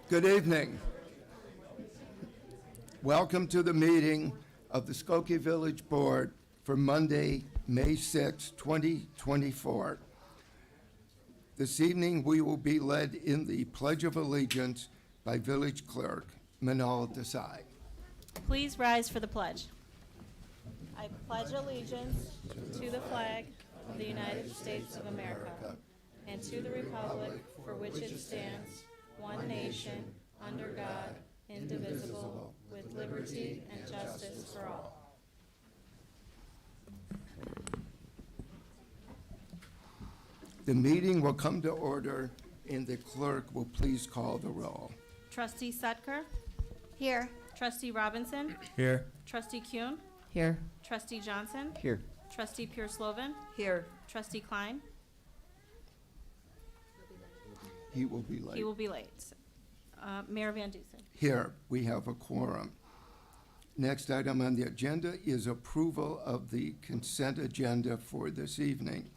Good evening. Welcome to the meeting of the Skokie Village Board for Monday, May 6, 2024. This evening, we will be led in the Pledge of Allegiance by Village Clerk Manal Desai. Please rise for the pledge. I pledge allegiance to the flag of the United States of America and to the republic for which it stands, one nation, under God, indivisible, with liberty and justice for all. The meeting will come to order, and the clerk will please call the roll. Trustee Sutker? Here. Trustee Robinson? Here. Trustee Kuhn? Here. Trustee Johnson? Here. Trustee Pierce-Lovan? Here. Trustee Klein? He will be late. He will be late. Mayor Van Dusen. Here, we have a quorum. Next item on the agenda is approval of the consent agenda for this evening.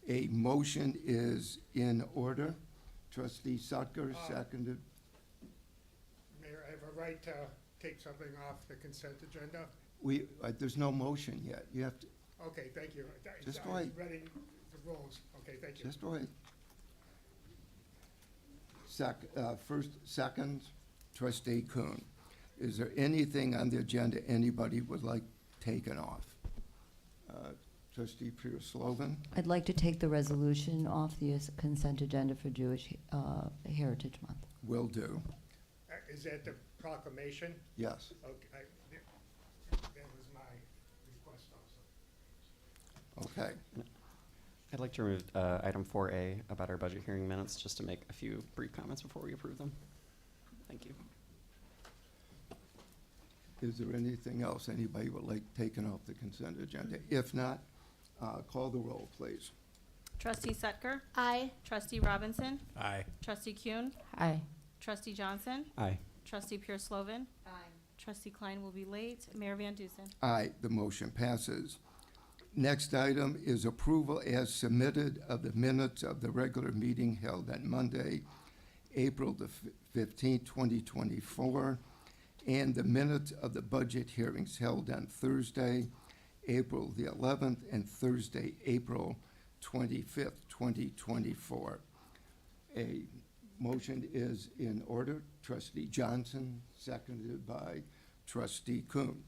A motion is in order. Trustee Sutker, seconded. Mayor, I have a right to take something off the consent agenda. There's no motion yet. You have to, Okay, thank you. Just I wait. read the rules. Okay, thank you. just wait. Second, Trustee Kuhn. Is there anything on the agenda anybody would like taken off? Trustee Pierce-Lovan? I'd like to take the resolution off the consent agenda for Jewish Heritage Month. Will do. Is that the proclamation? Yes. Okay, that was my request also. Okay. I'd like to remove item 4A about our budget hearing minutes, just to make a few brief comments before we approve them. Thank you. Is there anything else anybody would like taken off the consent agenda? If not, call the roll, please. Trustee Sutker? Aye. Trustee Robinson? Aye. Trustee Kuhn? Aye. Trustee Johnson? Aye. Trustee Pierce-Lovan? Aye. Trustee Klein will be late. Mayor Van Dusen. Aye, the motion passes. Next item is approval as submitted of the minutes of the regular meeting held on Monday, April the 15th, 2024, and the minutes of the budget hearings held on Thursday, April the 11th, and Thursday, April 25th, 2024. A motion is in order. Trustee Johnson, seconded by Trustee Kuhn.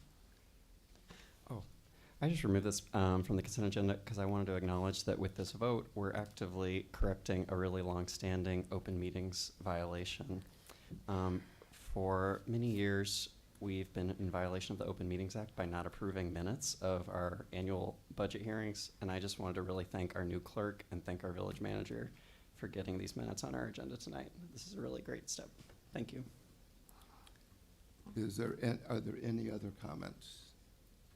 I just removed this from the consent agenda because I wanted to acknowledge that with this vote, we're actively correcting a really long-standing open meetings violation. For many years, we've been in violation of the Open Meetings Act by not approving minutes of our annual budget hearings, and I just wanted to really thank our new clerk and thank our village manager for getting these minutes on our agenda tonight. This is a really great step. Thank you. Are there any other comments?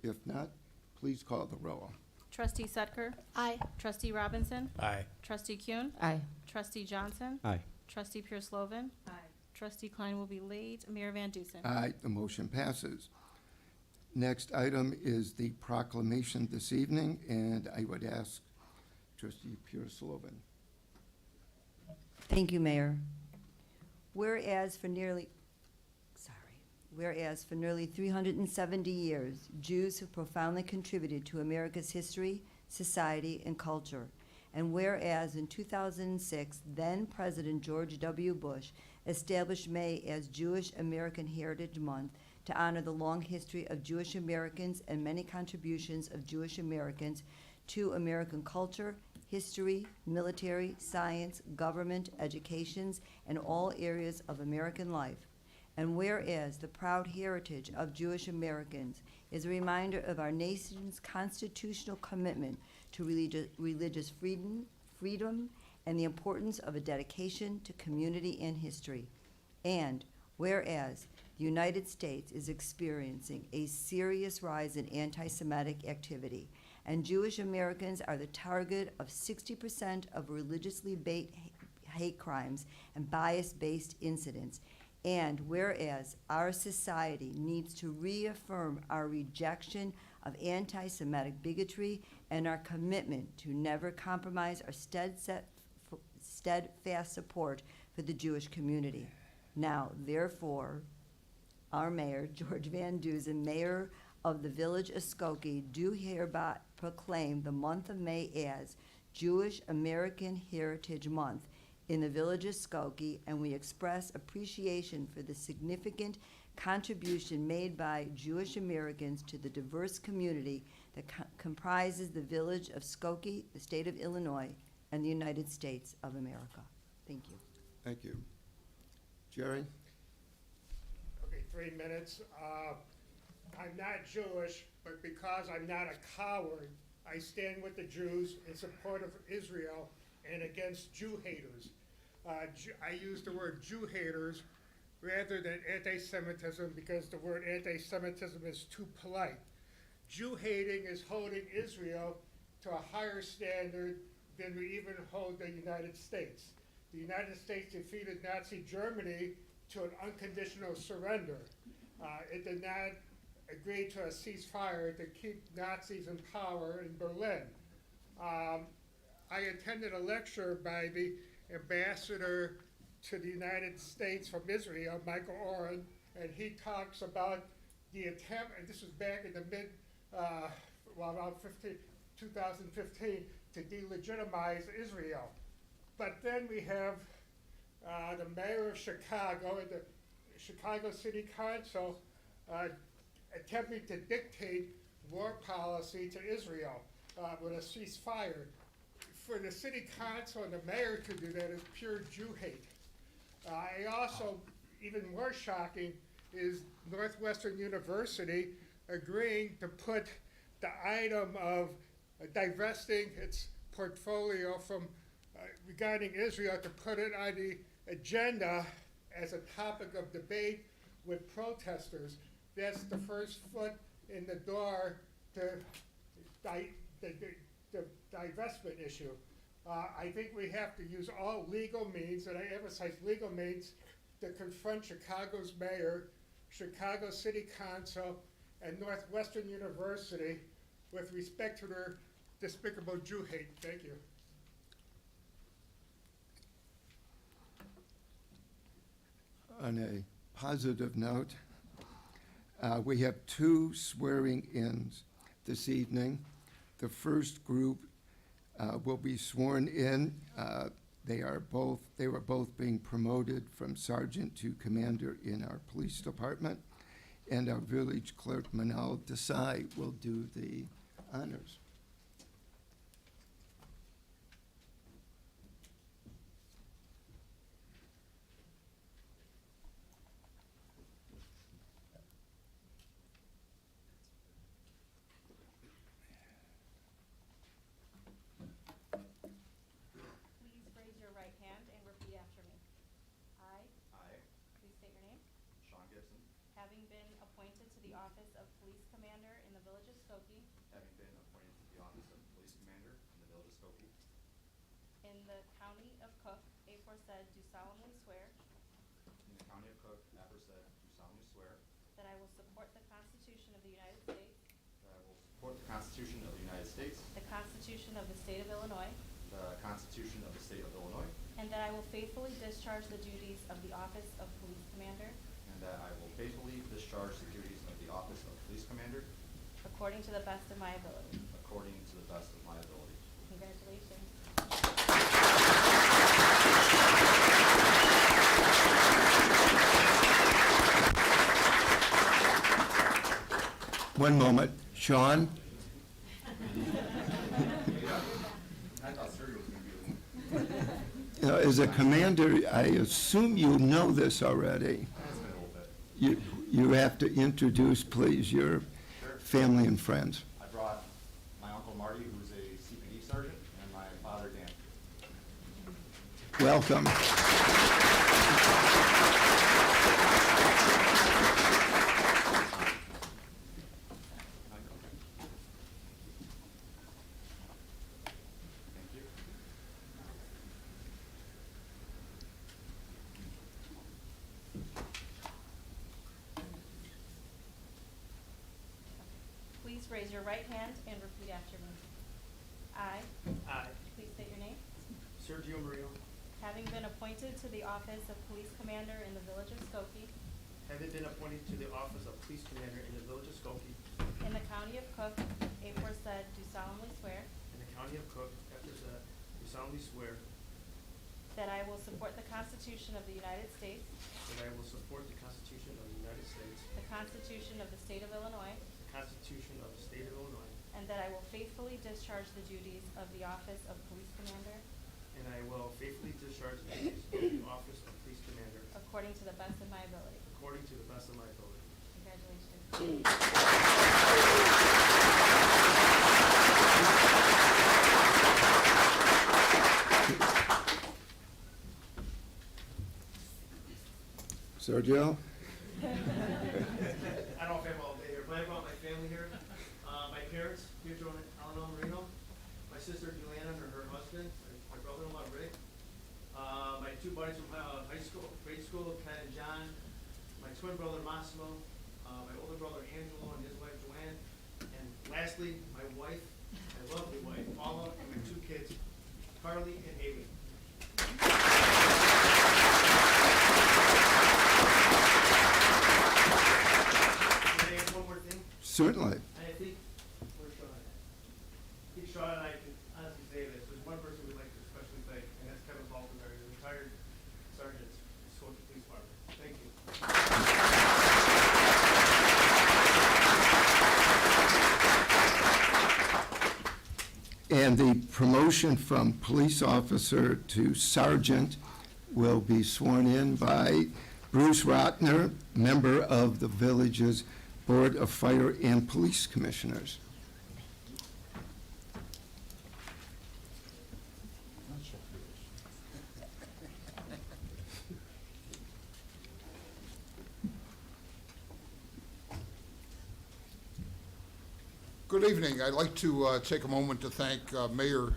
If not, please call the roll. Trustee Sutker? Aye. Trustee Robinson? Aye. Trustee Kuhn? Aye. Trustee Johnson? Aye. Trustee Pierce-Lovan? Aye. Trustee Klein will be late. Mayor Van Dusen. Aye, the motion passes. Next item is the proclamation this evening, and I would ask Trustee Pierce-Lovan. Thank you, Mayor. Whereas for nearly 370 years, Jews have profoundly contributed to America's history, society, and culture. And whereas in 2006, then President George W. Bush established May as Jewish American Heritage Month to honor the long history of Jewish Americans and many contributions of Jewish Americans to American culture, history, military, science, government, educations, and all areas of American life. And whereas the proud heritage of Jewish Americans is a reminder of our nation's constitutional commitment to religious freedom and the importance of a dedication to community and history. And whereas the United States is experiencing a serious rise in anti-Semitic activity, and Jewish Americans are the target of 60% of religiously based hate crimes and bias-based incidents. And whereas our society needs to reaffirm our rejection of anti-Semitic bigotry and our commitment to never compromise our steadfast support for the Jewish community. Now, therefore, our mayor, George Van Duzen, mayor of the village of Skokie, do hereby proclaim the month of May as Jewish American Heritage Month in the village of Skokie, and we express appreciation for the significant contribution made by Jewish Americans to the diverse community that comprises the village of Skokie, the state of Illinois, and the United States of America. Thank you. Thank you. Jerry? Okay, 3 minutes. I'm not Jewish, but because I'm not a coward, I stand with the Jews in support of Israel and against Jew haters. I use the word Jew haters rather than anti-Semitism because the word anti-Semitism is too polite. Jew hating is holding Israel to a higher standard than we even hold the United States. The United States defeated Nazi Germany to an unconditional surrender. It did not agree to a ceasefire to keep Nazis in power in Berlin. I attended a lecture by the ambassador to the United States from Israel, Michael Oren, and he talks about the attempt, and this was back in the around 2015, to delegitimize Israel. But then we have the mayor of Chicago and the Chicago City Council attempting to dictate war policy to Israel with a ceasefire. For the city council and the mayor to do that is pure Jew hate. I also, even more shocking, is Northwestern University agreeing to put the item of divesting its portfolio from regarding Israel, to put it on the agenda as a topic of debate with protesters. That's the first foot in the door to the divestment issue. I think we have to use all legal means, and I emphasize legal means, to confront Chicago's mayor, Chicago City Council, and Northwestern University with respect to their despicable Jew hate. Thank you. On a positive note, we have 2 swearing-ins this evening. The first group will be sworn in. They were both being promoted from sergeant to commander in our police department, and our village clerk, Manal Desai, will do the honors. Please raise your right hand and repeat after me. I, please state your name, Sean Gibson, having been appointed to the office of police commander in the village of Skokie having been appointed to the office of police commander in the village of Skokie in the county of Cook, aforesaid, do solemnly swear in the county of Cook, aforesaid, do solemnly swear that I will support the Constitution of the United States, that I will support the Constitution of the United States, the Constitution of the state of Illinois, the Constitution of the state of Illinois, and that I will faithfully discharge the duties of the office of police commander and that I will faithfully discharge the duties of the office of police commander according to the best of my ability. according to the best of my ability. Congratulations. One moment. Sean? I thought Sergey was going to be the one. As a commander, I assume you know this already. That's been a little bit. You have to introduce, please, your family and friends. I brought my uncle Marty, who's a CPD sergeant, and my father Dan. Welcome. Thank you. Please raise your right hand and repeat after me. I, I, please state your name, Sergio Murillo, having been appointed to the office of Police Commander in the Village of Skokie, having been appointed to the office of Police Commander in the Village of Skokie, in the County of Cook, aforesaid, do solemnly swear in the County of Cook, after said, do solemnly swear that I will support the Constitution of the United States, that I will support the Constitution of the United States, the Constitution of the State of Illinois, the Constitution of the State of Illinois, and that I will faithfully discharge the duties of the office of Police Commander and I will faithfully discharge the duties of the office of Police Commander according to the best of my ability. according to the best of my ability. Congratulations. Sergio? I don't know if I'm all day here, but I brought my family here. My parents, Pedro and Eleanor Marino, my sister Juliana and her husband, my brother-in-law Rick, my two buddies from high school, grade school, Ken and John, my twin brother Massimo, my older brother Angelo and his wife Joanne, and lastly, my wife, my lovely wife, Paula, and my two kids, Carly and Haley. Can I add one more thing? Certainly. I think, where's Sean at? I think Sean and I can honestly say this, there's one person we'd like to especially thank, and that's Kevin Baltazar, the retired sergeant, Skokie Police Department. Thank you. And the promotion from police officer to sergeant will be sworn in by Bruce Rotner, member of the village's Board of Fire and Police Commissioners. Good evening. I'd like to take a moment to thank Mayor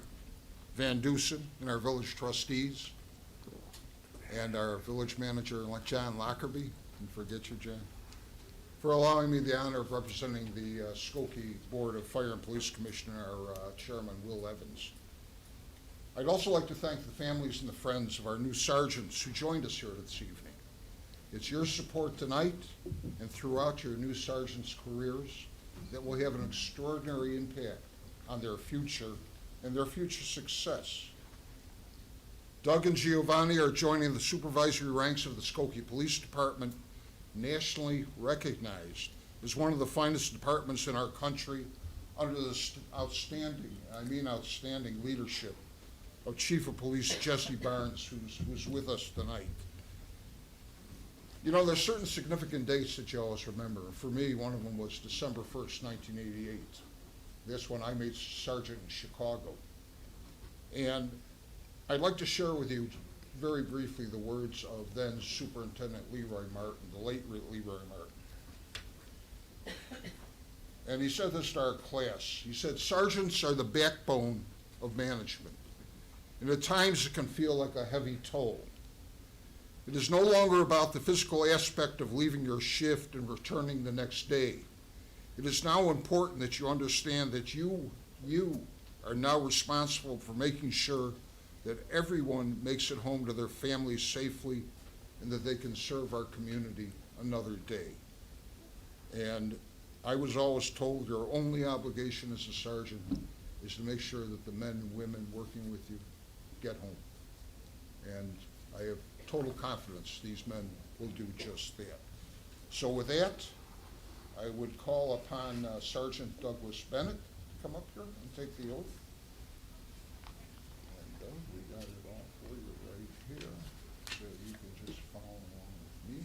Van Dusen and our village trustees and our village manager, John Lockerbie, and forget you, John, for allowing me the honor of representing the Skokie Board of Fire and Police Commissioner, our chairman, Will Evans. I'd also like to thank the families and the friends of our new sergeants who joined us here this evening. It's your support tonight and throughout your new sergeants' careers that will have an extraordinary impact on their future and their future success. Doug and Giovanni are joining the supervisory ranks of the Skokie Police Department, nationally recognized as one of the finest departments in our country under the outstanding leadership of Chief of Police Jesse Barnes, who's with us tonight. You know, there's certain significant dates that you always remember. For me, one of them was December 1st, 1988. That's when I made sergeant in Chicago. And I'd like to share with you very briefly the words of then Superintendent Leroy Martin, the late Leroy Martin. And he said this to our class. He said, sergeants are the backbone of management. And at times it can feel like a heavy toll. It is no longer about the physical aspect of leaving your shift and returning the next day. It is now important that you understand that you are now responsible for making sure that everyone makes it home to their families safely and that they can serve our community another day. And I was always told your only obligation as a sergeant is to make sure that the men and women working with you get home. And I have total confidence these men will do just that. So with that, I would call upon Sergeant Douglas Bennett to come up here and take the oath. And we got it all for you right here, so you can just follow along with me.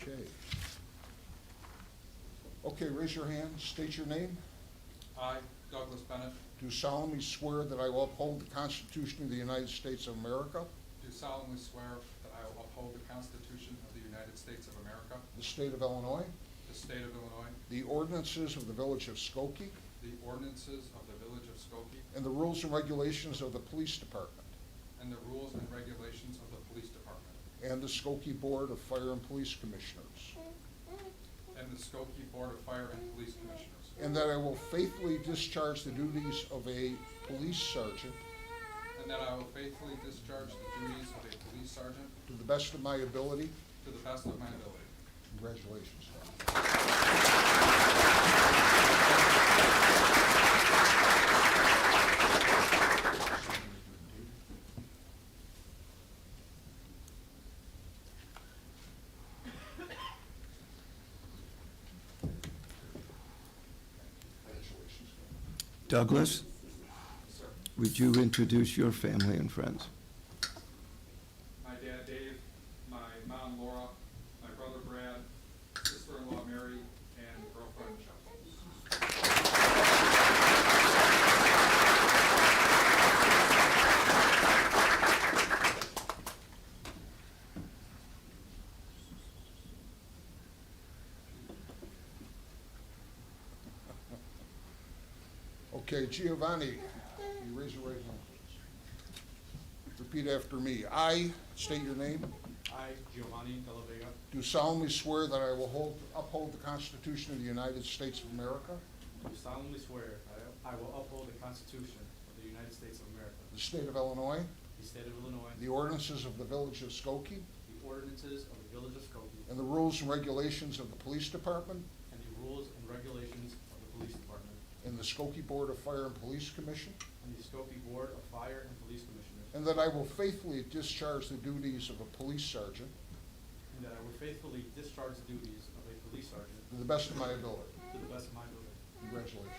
Okay. Okay, raise your hand, state your name. I, Douglas Bennett, Do solemnly swear that I will uphold the Constitution of the United States of America, do solemnly swear that I will uphold the Constitution of the United States of America, the state of Illinois, the state of Illinois, the ordinances of the Village of Skokie, the ordinances of the Village of Skokie, and the rules and regulations of the Police Department, and the rules and regulations of the Police Department, and the Skokie Board of Fire and Police Commissioners, and the Skokie Board of Fire and Police Commissioners, and that I will faithfully discharge the duties of a police sergeant and that I will faithfully discharge the duties of a police sergeant to the best of my ability. to the best of my ability. Congratulations. Douglas, would you introduce your family and friends? My dad Dave, my mom Laura, my brother Brad, sister-in-law Mary, and girlfriend Michelle. Okay, Giovanni, you raise your right hand, please. Repeat after me. I state your name. I, Giovanni Della Vega, Do solemnly swear that I will uphold the Constitution of the United States of America, do solemnly swear that I will uphold the Constitution of the United States of America, the state of Illinois, the state of Illinois, the ordinances of the village of Skokie, the ordinances of the village of Skokie, and the rules and regulations of the police department and the rules and regulations of the police department, and the Skokie Board of Fire and Police Commission, and the Skokie Board of Fire and Police Commissioners, and that I will faithfully discharge the duties of a police sergeant and that I will faithfully discharge the duties of a police sergeant to the best of my ability. to the best of my ability. Congratulations.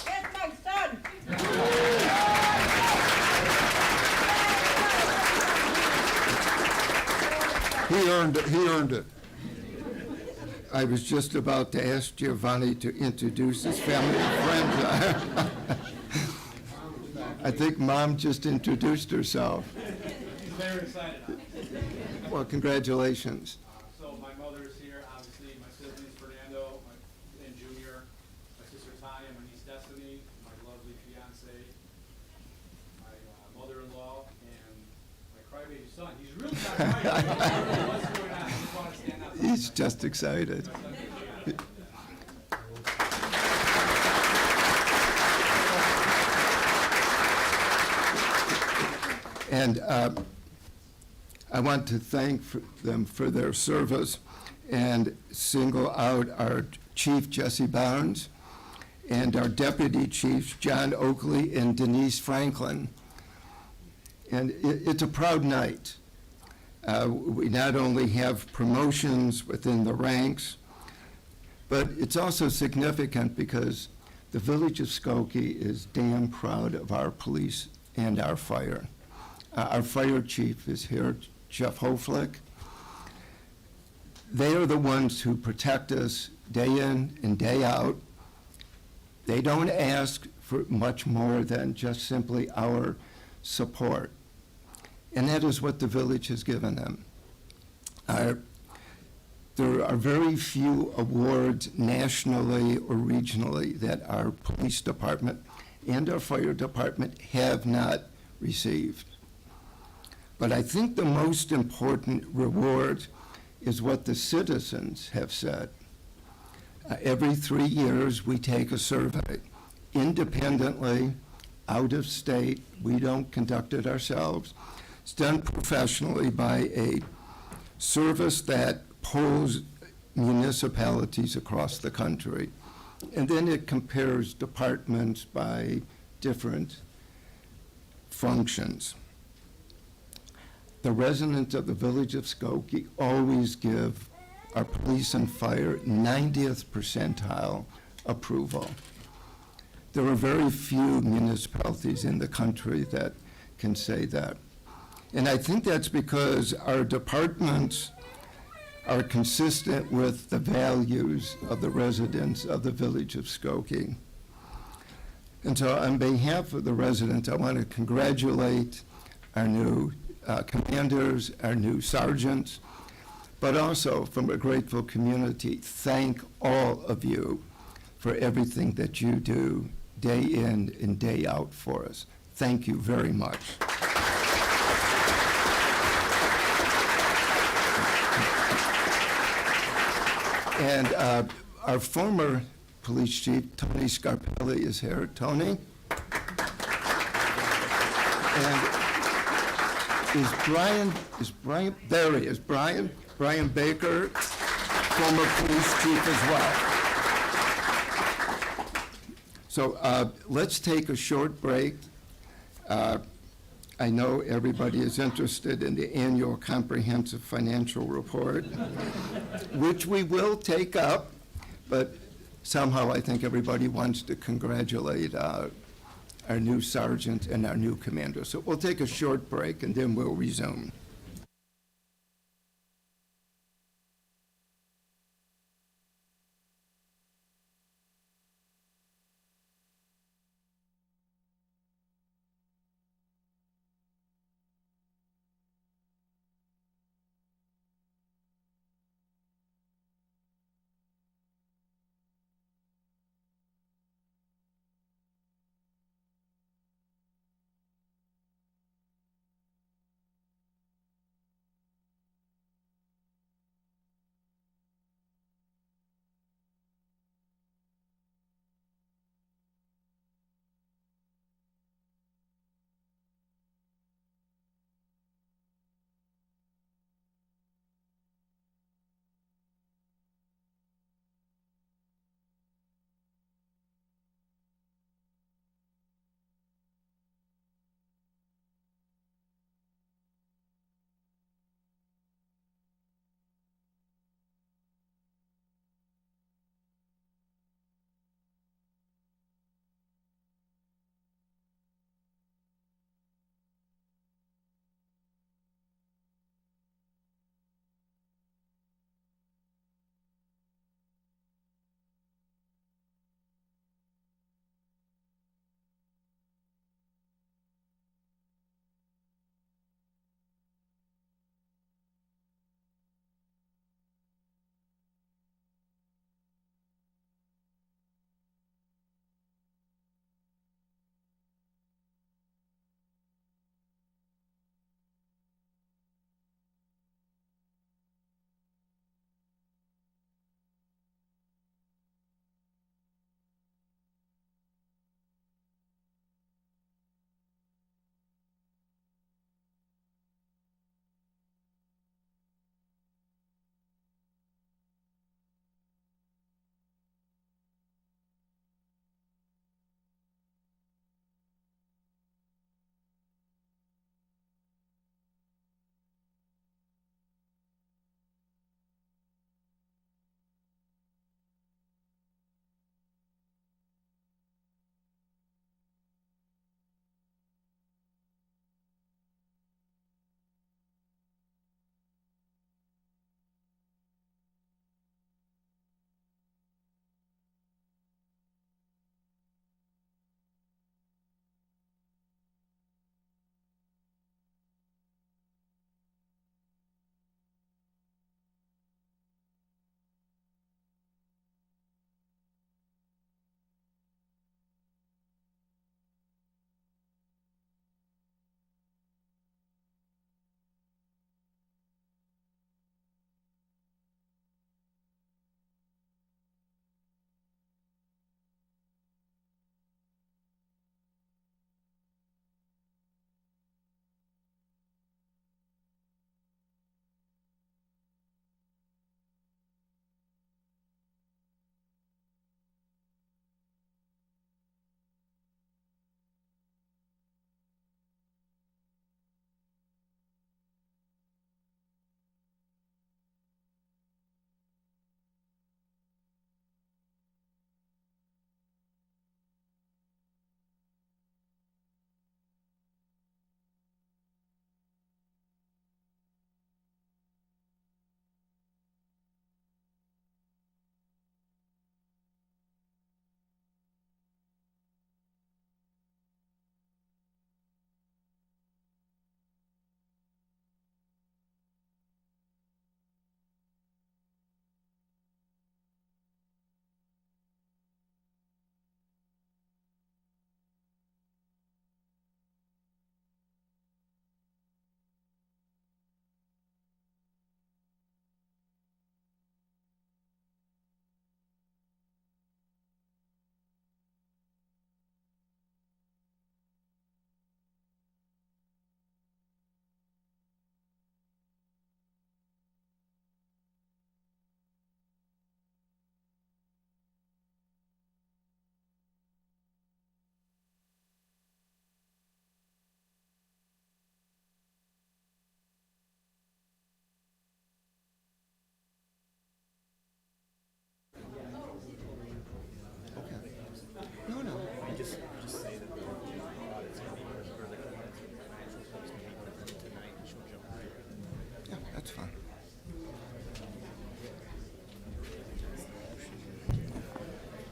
That's my son. He earned it. I was just about to ask Giovanni to introduce his family and friends. I think Mom just introduced herself. He's very excited. Well, congratulations. So my mother is here, obviously, my siblings Fernando and Junior, my sister Tanya, my niece Destiny, my lovely fiance, my mother-in-law, and my crybaby son. He's really not crying. What's going on? I just want to stand up. He's just excited. My son Giuliano. And I want to thank them for their service and single out our Chief Jesse Barnes and our Deputy Chiefs John Oakley and Denise Franklin. And it's a proud night. We not only have promotions within the ranks, but it's also significant because the village of Skokie is damn proud of our police and our fire. Our fire chief is here, Jeff Hoflick. They are the ones who protect us day in and day out. They don't ask for much more than just simply our support. And that is what the village has given them. There are very few awards nationally or regionally that our police department and our fire department have not received. But I think the most important reward is what the citizens have said. Every 3 years, we take a survey independently, out of state. We don't conduct it ourselves. It's done professionally by a service that polls municipalities across the country. And then it compares departments by different functions. The residents of the village of Skokie always give our police and fire 90th percentile approval. There are very few municipalities in the country that can say that. And I think that's because our departments are consistent with the values of the residents of the village of Skokie. And so on behalf of the residents, I want to congratulate our new commanders, our new sergeants, but also from a grateful community, thank all of you for everything that you do day in and day out for us. Thank you very much. And Our former police chief, Tony Scarpelli, is here. Tony? And is Brian, there he is, Brian Baker, former police chief as well. So let's take a short break. I know everybody is interested in the annual comprehensive financial report, which we will take up, but somehow I think everybody wants to congratulate our new sergeant and our new commander. So we'll take a short break and then we'll resume.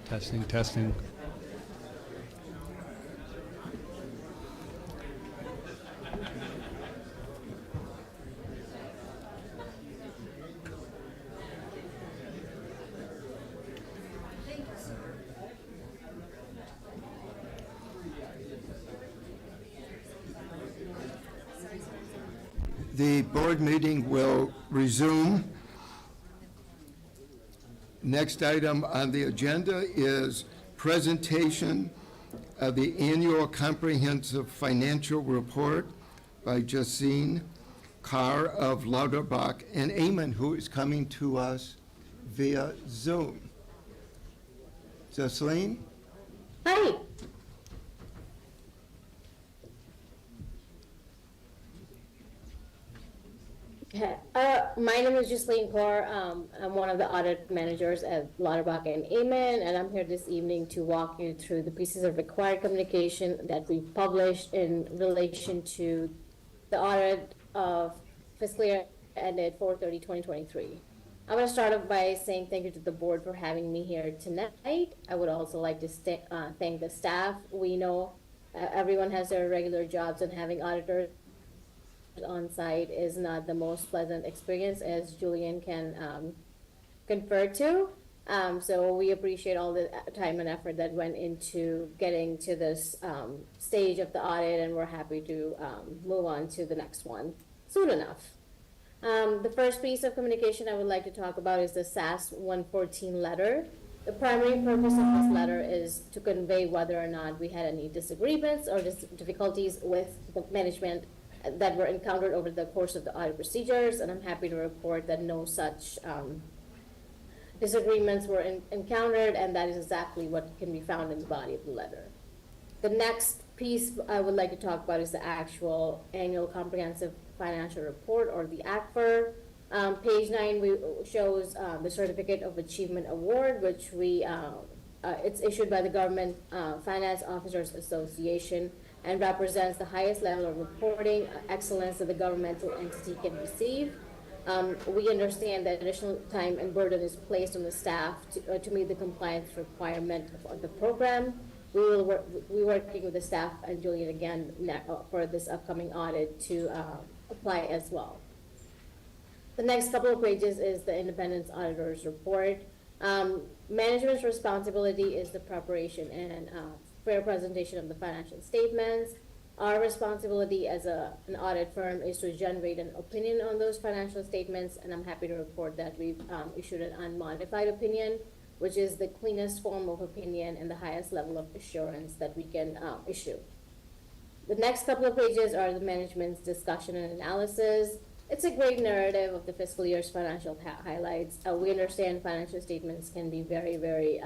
Testing, testing. The board meeting will resume. Next item on the agenda is presentation of the annual comprehensive financial report by Justine Carr of Lauterbach and Amen, who is coming to us via Zoom. Jocelyn? Hi. My name is Ghislaine Kaur. I'm one of the audit managers at Lauterbach and Amen, and I'm here this evening to walk you through the pieces of required communication that we published in relation to the audit of fiscal year ended 4/30/2023. I want to start off by saying thank you to the board for having me here tonight. I would also like to thank the staff. We know everyone has their regular jobs, and having auditors on site is not the most pleasant experience, as Julian can confer to. So we appreciate all the time and effort that went into getting to this stage of the audit, and we're happy to move on to the next one soon enough. The first piece of communication I would like to talk about is the SAS 114 letter. The primary purpose of this letter is to convey whether or not we had any disagreements or difficulties with the management that were encountered over the course of the audit procedures, and I'm happy to report that no such disagreements were encountered, and that is exactly what can be found in the body of the letter. The next piece I would like to talk about is the actual annual comprehensive financial report, or the ACFR. Page 9 shows the Certificate of Achievement Award, which it's issued by the Government Finance Officers Association, and represents the highest level of reporting excellence that the governmental entity can receive. We understand that additional time and burden is placed on the staff to meet the compliance requirement of the program. We're working with the staff and Julian again for this upcoming audit to apply as well. The next couple of pages is the Independent Auditor's Report. Management's responsibility is the preparation and fair presentation of the financial statements. Our responsibility as an audit firm is to generate an opinion on those financial statements, and I'm happy to report that we've issued an unmodified opinion, which is the cleanest form of opinion and the highest level of assurance that we can issue. The next couple of pages are the management's discussion and analysis. It's a great narrative of the fiscal year's financial highlights. We understand financial statements can be very, very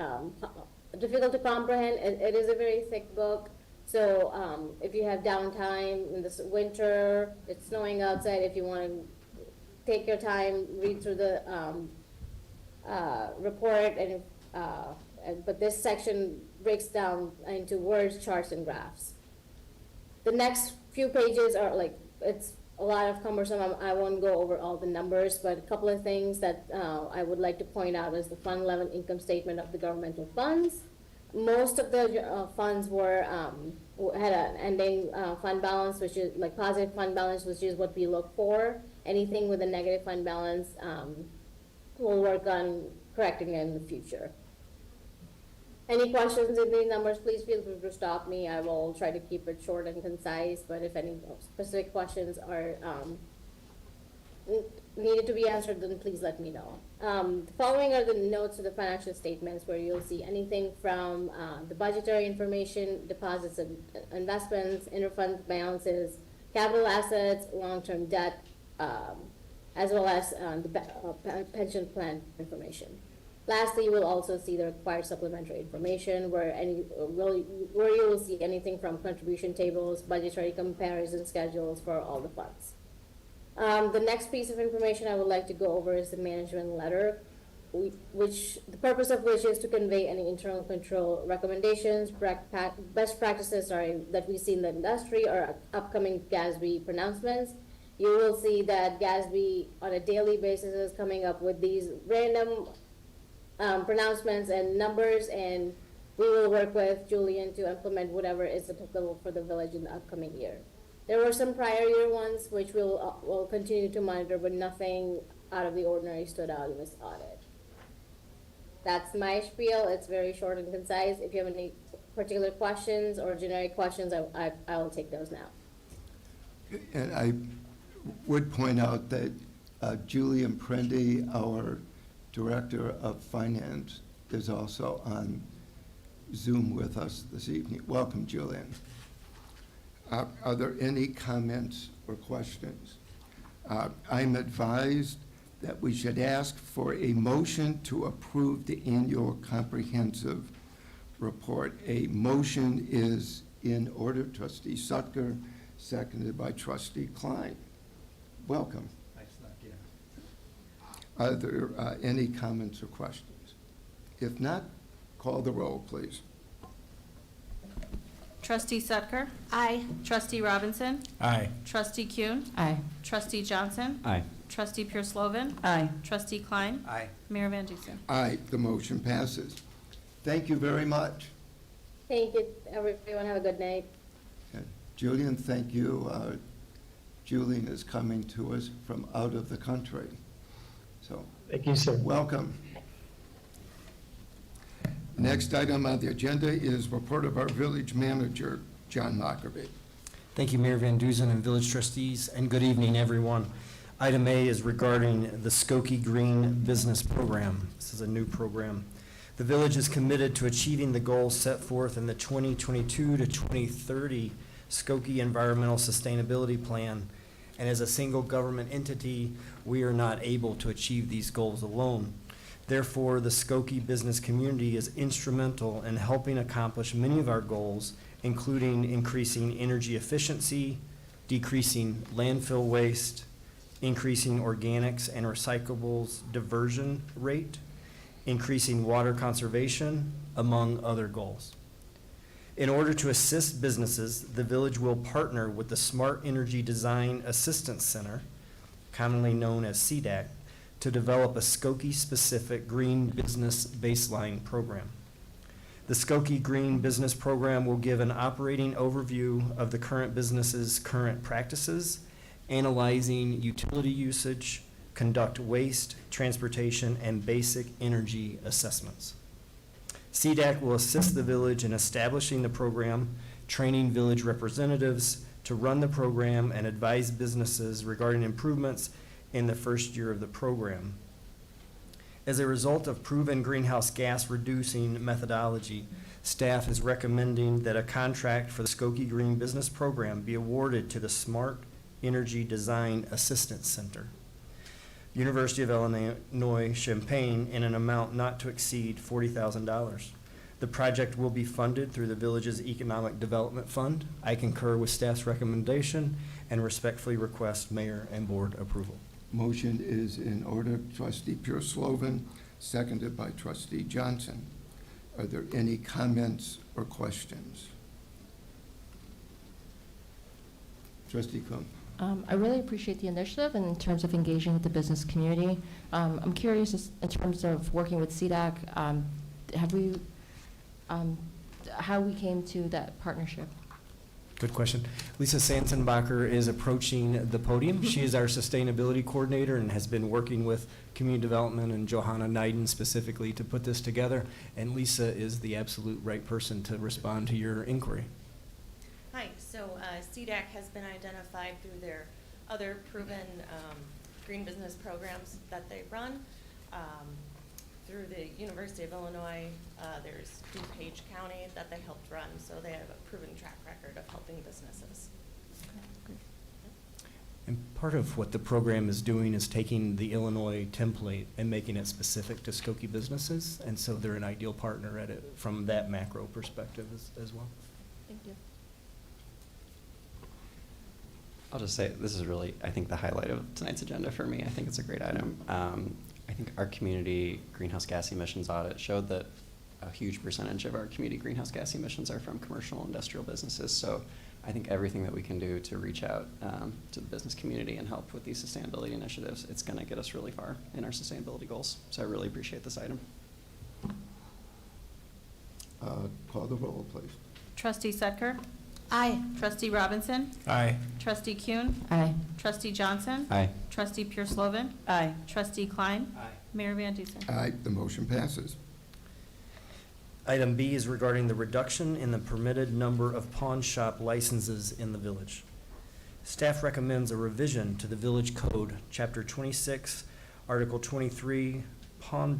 difficult to comprehend. It is a very thick book. So if you have downtime in this winter, it's snowing outside, if you want to take your time, read through the report, but this section breaks down into words, charts, and graphs. The next few pages are it's a lot of cumbersome. I won't go over all the numbers, but a couple of things that I would like to point out is the fund level income statement of the governmental funds. Most of the funds had an ending fund balance, which is positive fund balance, which is what we look for. Anything with a negative fund balance, we'll work on correcting in the future. Any questions in these numbers, please feel free to stop me. I will try to keep it short and concise, but if any specific questions are needed to be answered, then please let me know. The following are the notes of the financial statements, where you'll see anything from the budgetary information, deposits and investments, interfund balances, capital assets, long-term debt, as well as the pension plan information. Lastly, you will also see the required supplementary information, where you will see anything from contribution tables, budgetary comparison schedules for all the funds. The next piece of information I would like to go over is the management letter, which the purpose of which is to convey any internal control recommendations, best practices that we see in the industry, or upcoming GASB pronouncements. You will see that GASB on a daily basis is coming up with these random pronouncements and numbers, and we will work with Julian to implement whatever is applicable for the village in the upcoming year. There were some prior year ones which we'll continue to monitor, but nothing out of the ordinary stood out in this audit. That's my spiel. It's very short and concise. If you have any particular questions or generic questions, I will take those now. And I would point out that Julian Prendy, our Director of Finance, is also on Zoom with us this evening. Welcome, Julian. Are there any comments or questions? I'm advised that we should ask for a motion to approve the annual comprehensive report. A motion is in order. Trustee Sutker, seconded by Trustee Klein. Welcome. Are there any comments or questions? If not, call the roll, please. Trustee Sutker? Aye. Trustee Robinson? Aye. Trustee Kuhn? Aye. Trustee Johnson? Aye. Trustee Pure-Slovan? Aye. Trustee Klein? Aye. Mayor Van Dusen? Aye, the motion passes. Thank you very much. Thank you, everyone. Have a good night. Julian, thank you. Julian is coming to us from out of the country. So, Thank you, sir. welcome. Next item on the agenda is report of our village manager, John Lockerbie. Thank you, Mayor Van Dusen and village trustees, and good evening, everyone. Item A is regarding the Skokie Green Business Program. This is a new program. The village is committed to achieving the goals set forth in the 2022 to 2030 Skokie Environmental Sustainability Plan. And as a single government entity, we are not able to achieve these goals alone. Therefore, the Skokie business community is instrumental in helping accomplish many of our goals, including increasing energy efficiency, decreasing landfill waste, increasing organics and recyclables diversion rate, increasing water conservation, among other goals. In order to assist businesses, the village will partner with the Smart Energy Design Assistance Center, commonly known as CDAC, to develop a Skokie-specific green business baseline program. The Skokie Green Business Program will give an operating overview of the current business's current practices, analyzing utility usage, conduct waste, transportation, and basic energy assessments. CDAC will assist the village in establishing the program, training village representatives to run the program, and advise businesses regarding improvements in the first year of the program. As a result of proven greenhouse gas reducing methodology, staff is recommending that a contract for the Skokie Green Business Program be awarded to the Smart Energy Design Assistance Center, University of Illinois Champaign, in an amount not to exceed $40,000. The project will be funded through the village's Economic Development Fund. I concur with staff's recommendation and respectfully request mayor and board approval. Motion is in order. Trustee Pure-Slovan, seconded by Trustee Johnson. Are there any comments or questions? Trustee Kuhn. I really appreciate the initiative in terms of engaging with the business community. I'm curious in terms of working with CDAC, how we came to that partnership. Good question. Lisa Sansenbacher is approaching the podium. She is our sustainability coordinator and has been working with community development and Johanna Neiden specifically to put this together. And Lisa is the absolute right person to respond to your inquiry. Hi, so CDAC has been identified through their other proven green business programs that they run. Through the University of Illinois, there's DuPage County that they helped run, so they have a proven track record of helping businesses. And part of what the program is doing is taking the Illinois template and making it specific to Skokie businesses, and so they're an ideal partner at it from that macro perspective as well. Thank you. I'll just say, this is really, I think, the highlight of tonight's agenda for me. I think it's a great item. I think our community greenhouse gas emissions audit showed that a huge percentage of our community greenhouse gas emissions are from commercial and industrial businesses. So I think everything that we can do to reach out to the business community and help with these sustainability initiatives, it's going to get us really far in our sustainability goals. So I really appreciate this item. Call the roll, please. Trustee Setker? Aye. Trustee Robinson? Aye. Trustee Kuhn? Aye. Trustee Johnson? Aye. Trustee Pure Slovan? Aye. Trustee Klein? Aye. Mayor Van Dusen? Aye, the motion passes. Item B is regarding the reduction in the permitted number of pawn shop licenses in the village. Staff recommends a revision to the Village Code, Chapter 26, Article 23, pawn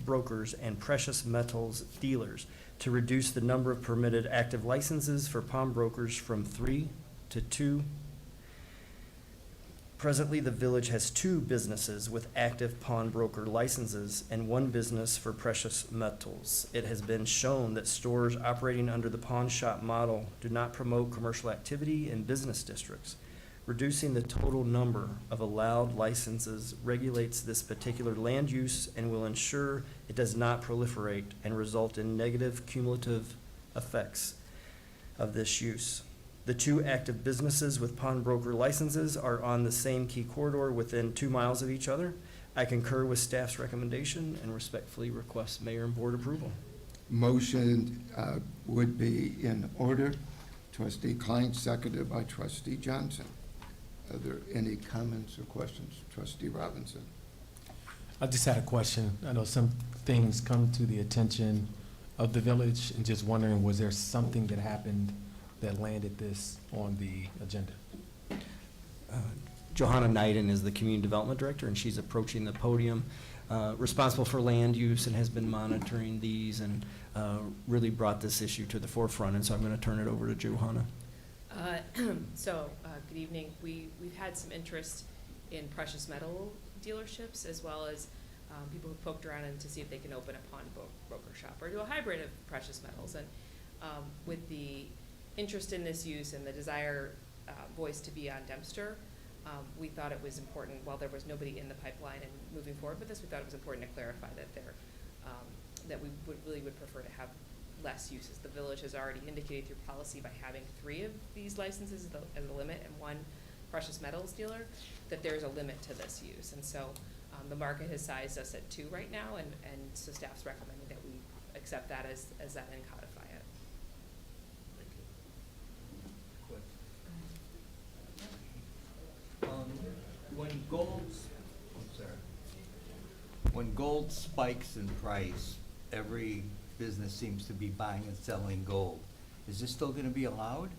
brokers and precious metals dealers, to reduce the number of permitted active licenses for pawnbrokers from 3 to 2. Presently, the village has 2 businesses with active pawnbroker licenses and 1 business for precious metals. It has been shown that stores operating under the pawn shop model do not promote commercial activity in business districts. Reducing the total number of allowed licenses regulates this particular land use and will ensure it does not proliferate and result in negative cumulative effects of this use. The 2 active businesses with pawnbroker licenses are on the same key corridor within 2 miles of each other. I concur with staff's recommendation and respectfully request mayor and board approval. Motion would be in order. Trustee Klein, seconded by Trustee Johnson. Are there any comments or questions? Trustee Robinson. I just had a question. I know some things come to the attention of the village, and just wondering, was there something that happened that landed this on the agenda? Johanna Knighton is the Community Development Director, and she's approaching the podium, responsible for land use and has been monitoring these and really brought this issue to the forefront. And so I'm going to turn it over to Johanna. Good evening. We've had some interest in precious metal dealerships, as well as people who poked around to see if they can open a pawnbroker shop or do a hybrid of precious metals. And with the interest in this use and the desire voiced to be on Dempster, we thought it was important, while there was nobody in the pipeline and moving forward with this, we thought it was important to clarify that that we would prefer to have less uses. The village has already indicated through policy, by having 3 of these licenses as a limit and 1 precious metals dealer, that there's a limit to this use. And so the market has sized us at 2 right now, and so staff's recommending that we accept that as that and codify it. When gold spikes in price, every business seems to be buying and selling gold. Is this still gonna be allowed?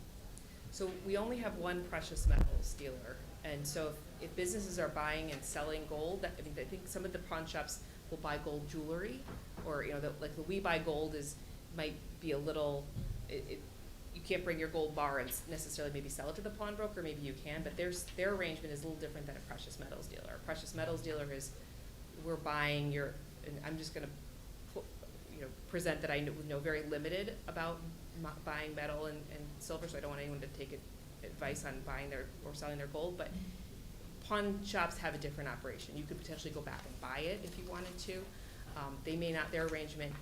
So we only have 1 precious metals dealer, and so if businesses are buying and selling gold, I think some of the pawn shops will buy gold jewelry, or like the We Buy Gold might be a little. You can't bring your gold bar and necessarily maybe sell it to the pawnbroker. Maybe you can, but their arrangement is a little different than a precious metals dealer. A precious metals dealer is, we're buying your, and I'm just gonna present that I know very limited about buying metal and silver, so I don't want anyone to take advice on buying or selling their gold, but pawn shops have a different operation. You could potentially go back and buy it if you wanted to. They may not, their arrangement,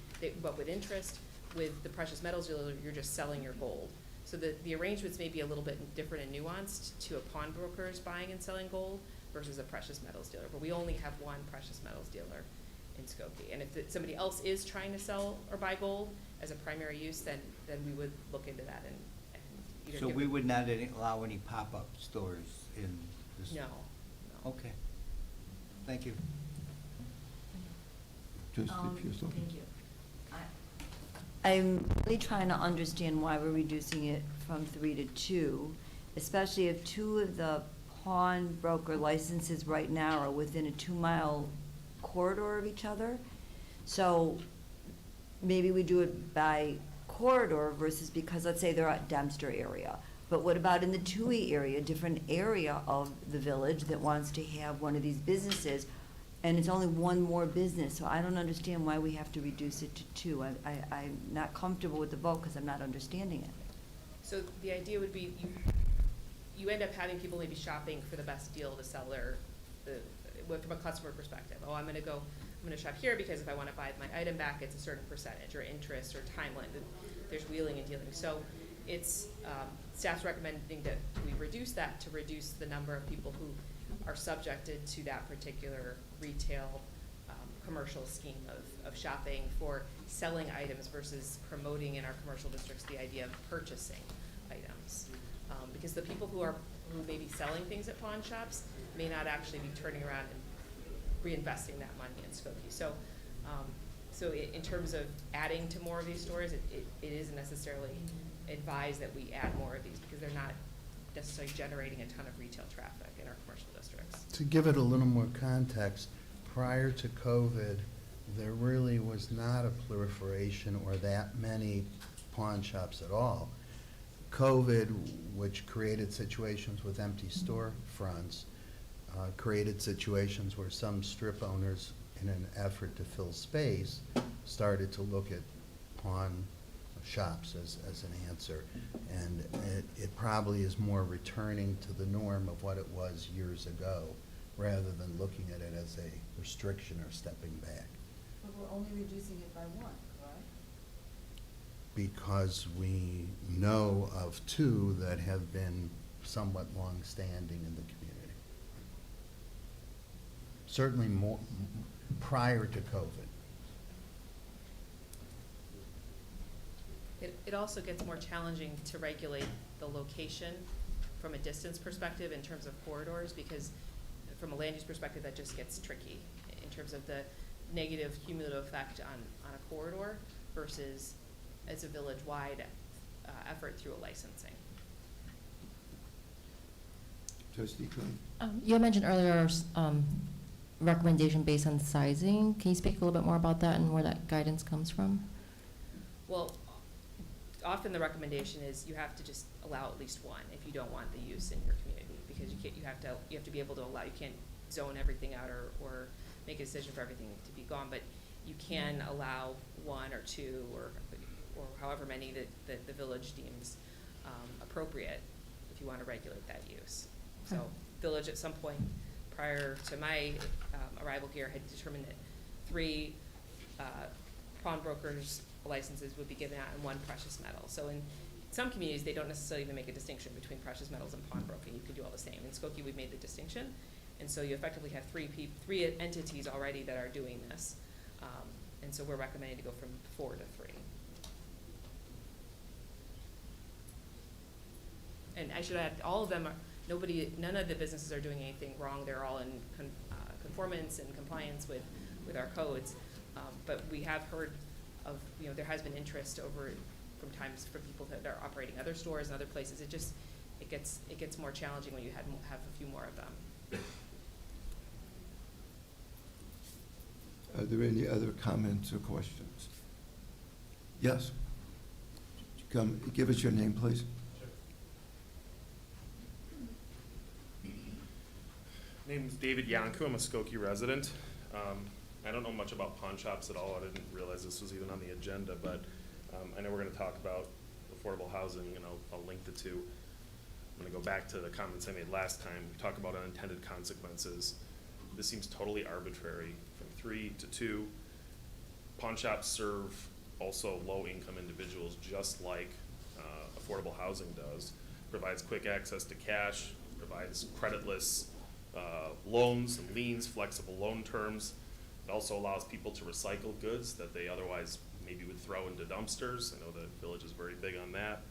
but with interest, with the precious metals dealer, you're just selling your gold. So the arrangements may be a little bit different and nuanced to a pawnbroker's buying and selling gold versus a precious metals dealer, but we only have 1 precious metals dealer in Skokie. And if somebody else is trying to sell or buy gold as a primary use, then we would look into that and either So give we them- would not allow any pop-up stores in this? No. Okay. Thank you. Trustee Puso. Thank you. I'm really trying to understand why we're reducing it from 3 to 2, especially if 2 of the pawnbroker licenses right now are within a 2-mile corridor of each other. So maybe we do it by corridor versus, because let's say they're at Dempster area. But what about in the Toohey area, different area of the village that wants to have one of these businesses, and it's only 1 more business, so I don't understand why we have to reduce it to 2. I'm not comfortable with the vote because I'm not understanding it. So the idea would be you end up having people maybe shopping for the best deal to sell from a customer perspective. Oh, I'm gonna shop here because if I want to buy my item back, it's a certain percentage or interest or timeline. There's wheeling and dealing. So it's staff's recommending that we reduce that to reduce the number of people who are subjected to that particular retail commercial scheme of shopping for selling items versus promoting in our commercial districts the idea of purchasing items. Because the people who may be selling things at pawn shops may not actually be turning around and reinvesting that money in Skokie. So in terms of adding to more of these stores, it isn't necessarily advised that we add more of these because they're not necessarily generating a ton of retail traffic in our commercial districts. To give it a little more context, prior to COVID, there really was not a proliferation or that many pawn shops at all. COVID, which created situations with empty storefronts, created situations where some strip owners, in an effort to fill space, started to look at pawn shops as an answer. And it probably is more returning to the norm of what it was years ago, rather than looking at it as a restriction or stepping back. But we're only reducing it by one, correct? Because we know of two that have been somewhat long-standing in the community. Certainly more prior to COVID. It also gets more challenging to regulate the location from a distance perspective in terms of corridors, because from a land use perspective, that just gets tricky in terms of the negative cumulative effect on a corridor versus as a village-wide effort through a licensing. Trustee Kuhn? You had mentioned earlier recommendation based on sizing. Can you speak a little bit more about that and where that guidance comes from? Well, often the recommendation is you have to just allow at least one if you don't want the use in your community, because you have to be able to allow, you can't zone everything out or make a decision for everything to be gone, but you can allow one or two or however many that the village deems appropriate if you want to regulate that use. So village at some point prior to my arrival here had determined that 3 pawnbrokers licenses would be given out and 1 precious metal. So in some communities, they don't necessarily even make a distinction between precious metals and pawnbroking. You could do all the same. In Skokie, we've made the distinction. And so you effectively have 3 entities already that are doing this. And so we're recommending to go from 4 to 3. And I should add, all of them are, none of the businesses are doing anything wrong. They're all in conformance and compliance with our codes. But we have heard of, there has been interest from times for people that are operating other stores and other places. It gets more challenging when you have a few more of them. Are there any other comments or questions? Yes. Come, give us your name, please. Name's David Yanku. I'm a Skokie resident. I don't know much about pawn shops at all. I didn't realize this was even on the agenda, but I know we're going to talk about affordable housing, and I'll link the two. I'm going to go back to the comments I made last time. We talk about unintended consequences. This seems totally arbitrary. From 3 to 2, pawn shops serve also low-income individuals, just like affordable housing does. Provides quick access to cash, provides creditless loans and liens, flexible loan terms. It also allows people to recycle goods that they otherwise maybe would throw into dumpsters. I know the village is very big on that.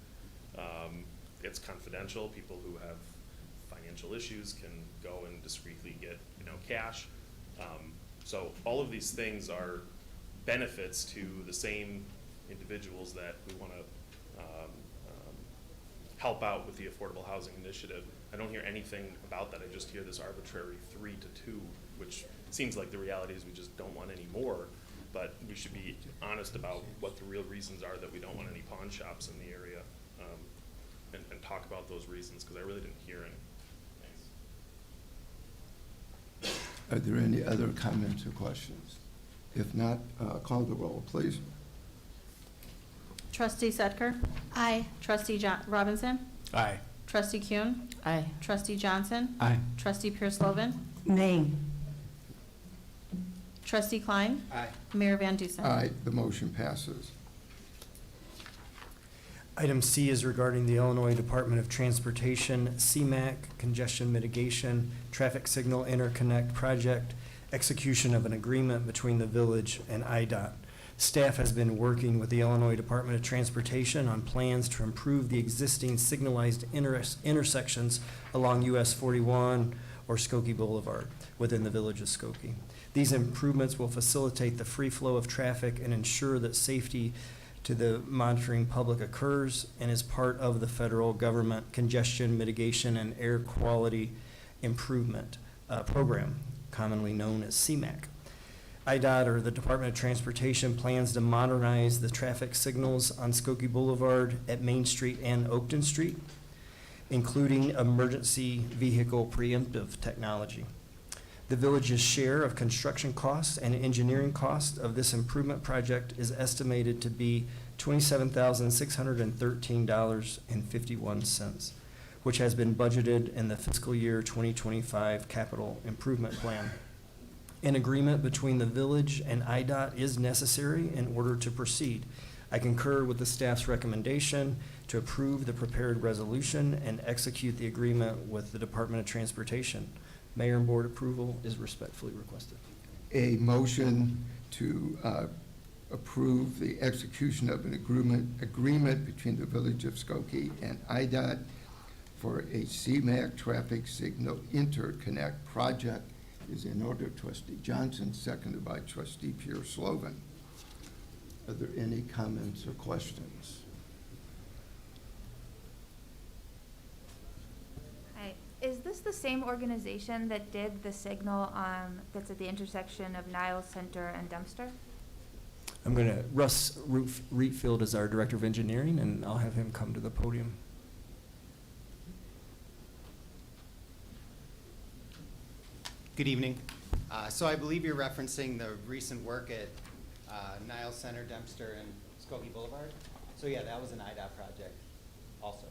It's confidential. People who have financial issues can go and discreetly get cash. So all of these things are benefits to the same individuals that we want to help out with the Affordable Housing Initiative. I don't hear anything about that. I just hear this arbitrary 3 to 2, which seems like the reality is we just don't want any more, but we should be honest about what the real reasons are that we don't want any pawn shops in the area, and talk about those reasons, because I really didn't hear any. Thanks. Are there any other comments or questions? If not, call the roll, please. Trustee Setker? Aye. Trustee Robinson? Aye. Trustee Kuhn? Aye. Trustee Johnson? Aye. Trustee Pierce-Lovan? Nay. Trustee Klein? Aye. Mayor Van Dusen? Aye, the motion passes. Item C is regarding the Illinois Department of Transportation CMAQ Congestion Mitigation Traffic Signal Interconnect Project execution of an agreement between the village and IDOT. Staff has been working with the Illinois Department of Transportation on plans to improve the existing signalized intersections along US 41 or Skokie Boulevard within the village of Skokie. These improvements will facilitate the free flow of traffic and ensure that safety to the monitoring public occurs and is part of the federal government congestion mitigation and air quality improvement program, commonly known as CMAQ. IDOT, or the Department of Transportation, plans to modernize the traffic signals on Skokie Boulevard at Main Street and Oakton Street, including emergency vehicle preemptive technology. The village's share of construction costs and engineering costs of this improvement project is estimated to be $27,613.51, which has been budgeted in the fiscal year 2025 capital improvement plan. An agreement between the village and IDOT is necessary in order to proceed. I concur with the staff's recommendation to approve the prepared resolution and execute the agreement with the Department of Transportation. Mayor and board approval is respectfully requested. A motion to approve the execution of an agreement between the Village of Skokie and IDOT for a CMAQ traffic signal interconnect project is in order. Trustee Johnson, seconded by Trustee Pierce Slovan. Are there any comments or questions? Hi. Is this the same organization that did the signal that's at the intersection of Niles Center and Dempster? Russ Reetfield is our Director of Engineering, and I'll have him come to the podium. Good evening. So I believe you're referencing the recent work at Niles Center, Dempster, and Skokie Boulevard. So yeah, that was an IDOT project also.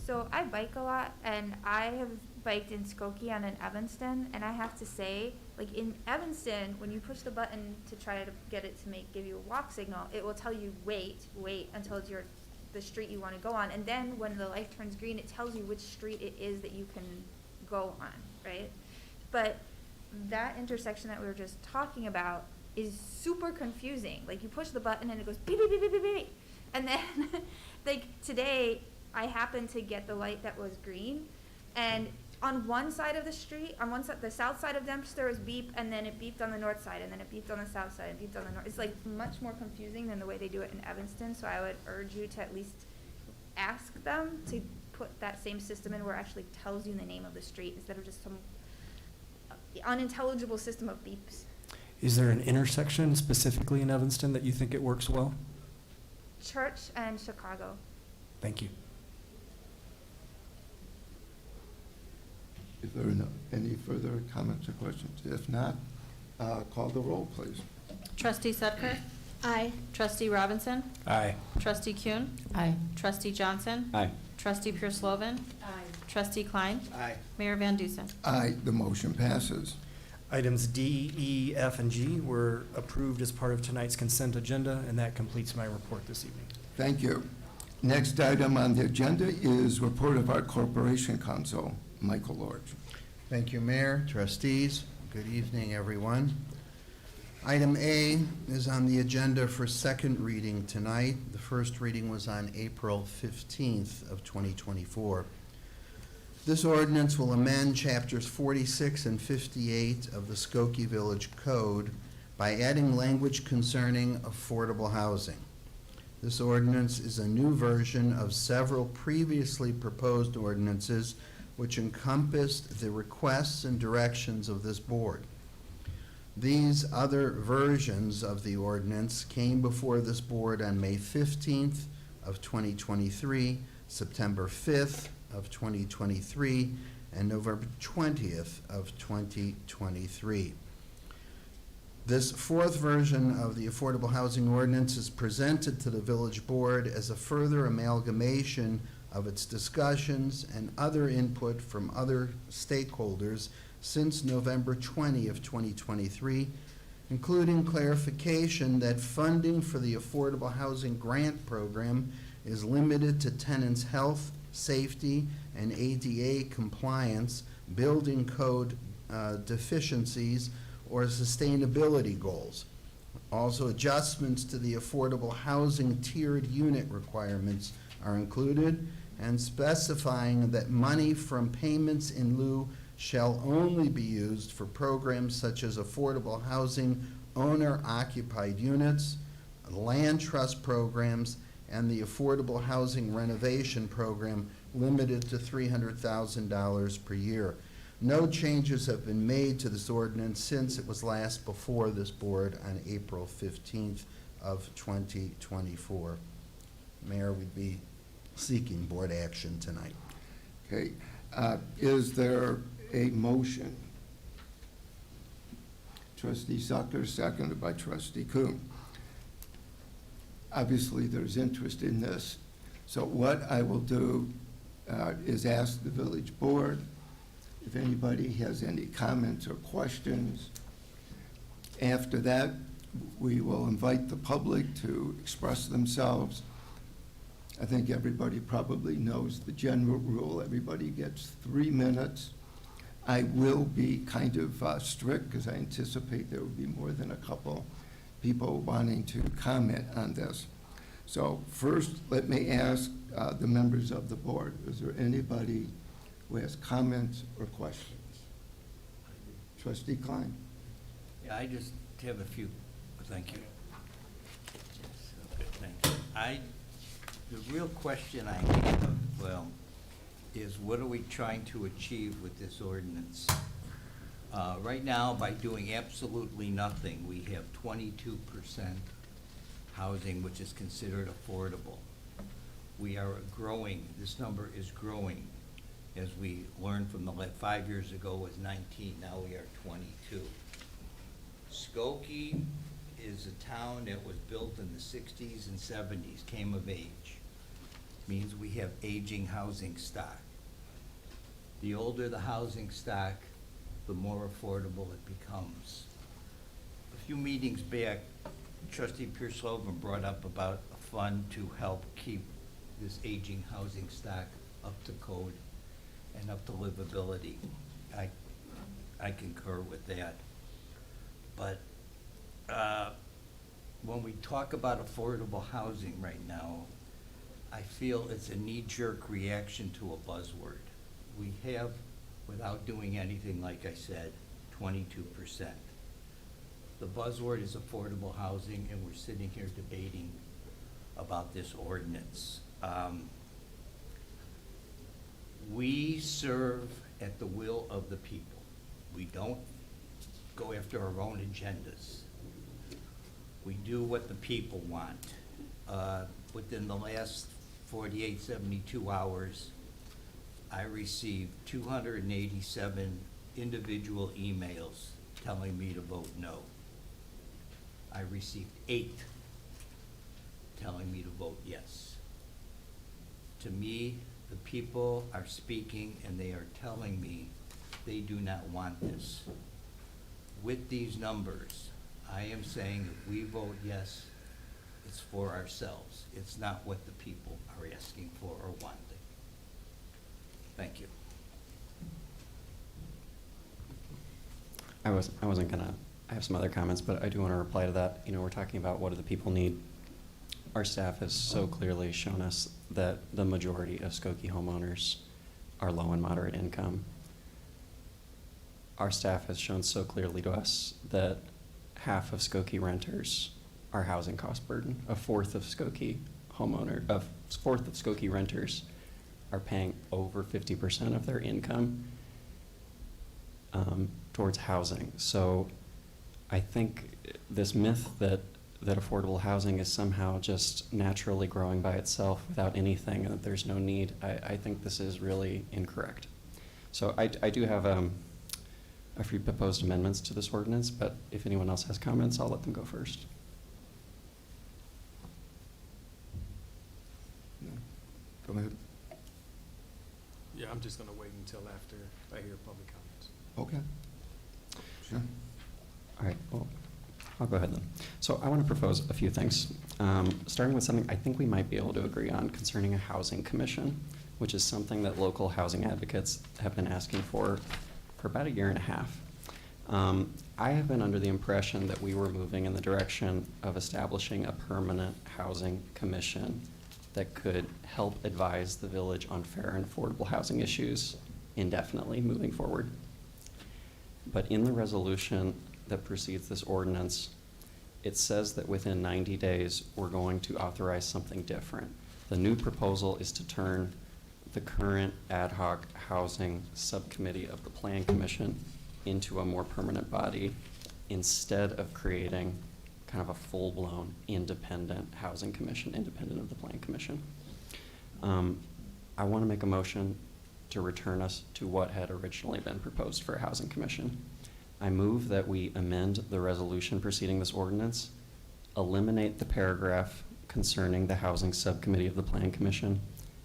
So I bike a lot, and I have biked in Skokie and in Evanston, and I have to say, like in Evanston, when you push the button to try to get it to give you a walk signal, it will tell you wait until it's the street you want to go on, and then when the light turns green, it tells you which street it is that you can go on, right? But that intersection that we were just talking about is super confusing. Like you push the button and it goes beep beep beep beep beep beep, and then like today I happened to get the light that was green, and on one side of the street, on one side, the south side of Dempster is beep, and then it beeped on the north side, and then it beeped on the south side, and beeped on the north. It's like much more confusing than the way they do it in Evanston, so I would urge you to at least ask them to put that same system in where it actually tells you the name of the street instead of just some unintelligible system of beeps. Is there an intersection specifically in Evanston that you think it works well? Church and Chicago. Thank you. Is there any further comments or questions? If not, call the roll, please. Trustee Sudker? Aye. Trustee Robinson? Aye. Trustee Kuhn? Aye. Trustee Johnson? Aye. Trustee Pierce Slovan? Aye. Trustee Klein? Aye. Mayor Van Dusen? Aye, the motion passes. Items D, E, F, and G were approved as part of tonight's consent agenda, and that completes my report this evening. Thank you. Next item on the agenda is report of our Corporation Counsel, Michael Lorch. Thank you, Mayor, trustees. Good evening, everyone. Item A is on the agenda for second reading tonight. The first reading was on April 15th of 2024. This ordinance will amend chapters 46 and 58 of the Skokie Village Code by adding language concerning affordable housing. This ordinance is a new version of several previously proposed ordinances which encompassed the requests and directions of this board. These other versions of the ordinance came before this board on May 15th of 2023, September 5th of 2023, and November 20th of 2023. This fourth version of the Affordable Housing Ordinance is presented to the Village Board as a further amalgamation of its discussions and other input from other stakeholders since November 20 of 2023, including clarification that funding for the Affordable Housing Grant Program is limited to tenants' health, safety, and ADA compliance, building code deficiencies, or sustainability goals. Also, adjustments to the affordable housing tiered unit requirements are included, and specifying that money from payments in lieu shall only be used for programs such as affordable housing owner-occupied units, land trust programs, and the affordable housing renovation program limited to $300,000 per year. No changes have been made to this ordinance since it was last before this board on April 15th of 2024. Mayor, we'd be seeking board action tonight. Okay, is there a motion? Trustee Zucker, seconded by Trustee Kuhn. Obviously, there's interest in this. So what I will do is ask the village board if anybody has any comments or questions. After that, we will invite the public to express themselves. I think everybody probably knows the general rule. Everybody gets 3 minutes. I will be kind of strict because I anticipate there will be more than a couple people wanting to comment on this. So first, let me ask the members of the board, is there anybody who has comments or questions? Trustee Klein. Yeah, I just have a few, thank you. Yes, okay, thank you. The real question I have, well, is what are we trying to achieve with this ordinance? Right now, by doing absolutely nothing, we have 22% housing, which is considered affordable. We are growing, this number is growing. As we learned from the 5 years ago was 19, now we are 22. Skokie is a town that was built in the 60s and 70s, came of age. Means we have aging housing stock. The older the housing stock, the more affordable it becomes. A few meetings back, Trustee Pierce-Logan brought up about a fund to help keep this aging housing stock up to code and up to livability. I concur with that. But when we talk about affordable housing right now, I feel it's a knee-jerk reaction to a buzzword. We have, without doing anything, like I said, 22%. The buzzword is affordable housing, and we're sitting here debating about this ordinance. We serve at the will of the people. We don't go after our own agendas. We do what the people want. Within the last 48, 72 hours, I received 287 individual emails telling me to vote no. I received 8 telling me to vote yes. To me, the people are speaking and they are telling me they do not want this. With these numbers, I am saying if we vote yes, it's for ourselves. It's not what the people are asking for or wanting. Thank you. I wasn't gonna, I have some other comments, but I do want to reply to that. You know, we're talking about what do the people need. Our staff has so clearly shown us that the majority of Skokie homeowners are low and moderate income. Our staff has shown so clearly to us that half of Skokie renters are housing cost burden. A fourth of Skokie renters are paying over 50% of their income towards housing. So I think this myth that affordable housing is somehow just naturally growing by itself without anything and that there's no need, I think this is really incorrect. So I do have a few proposed amendments to this ordinance, but if anyone else has comments, I'll let them go first. Go ahead. Yeah, I'm just gonna wait until after I hear public comments. Okay. Sure. All right, well, I'll go ahead then. So I want to propose a few things, starting with something I think we might be able to agree on concerning a housing commission. which is something that local housing advocates have been asking for about a year and a half. I have been under the impression that we were moving in the direction of establishing a permanent housing commission that could help advise the village on fair and affordable housing issues indefinitely moving forward. But in the resolution that precedes this ordinance, it says that within 90 days, we're going to authorize something different. The new proposal is to turn the current ad hoc housing subcommittee of the Plan Commission into a more permanent body instead of creating kind of a full-blown independent housing commission, independent of the Plan Commission. I want to make a motion to return us to what had originally been proposed for a housing commission. I move that we amend the resolution preceding this ordinance, eliminate the paragraph concerning the housing subcommittee of the Plan Commission,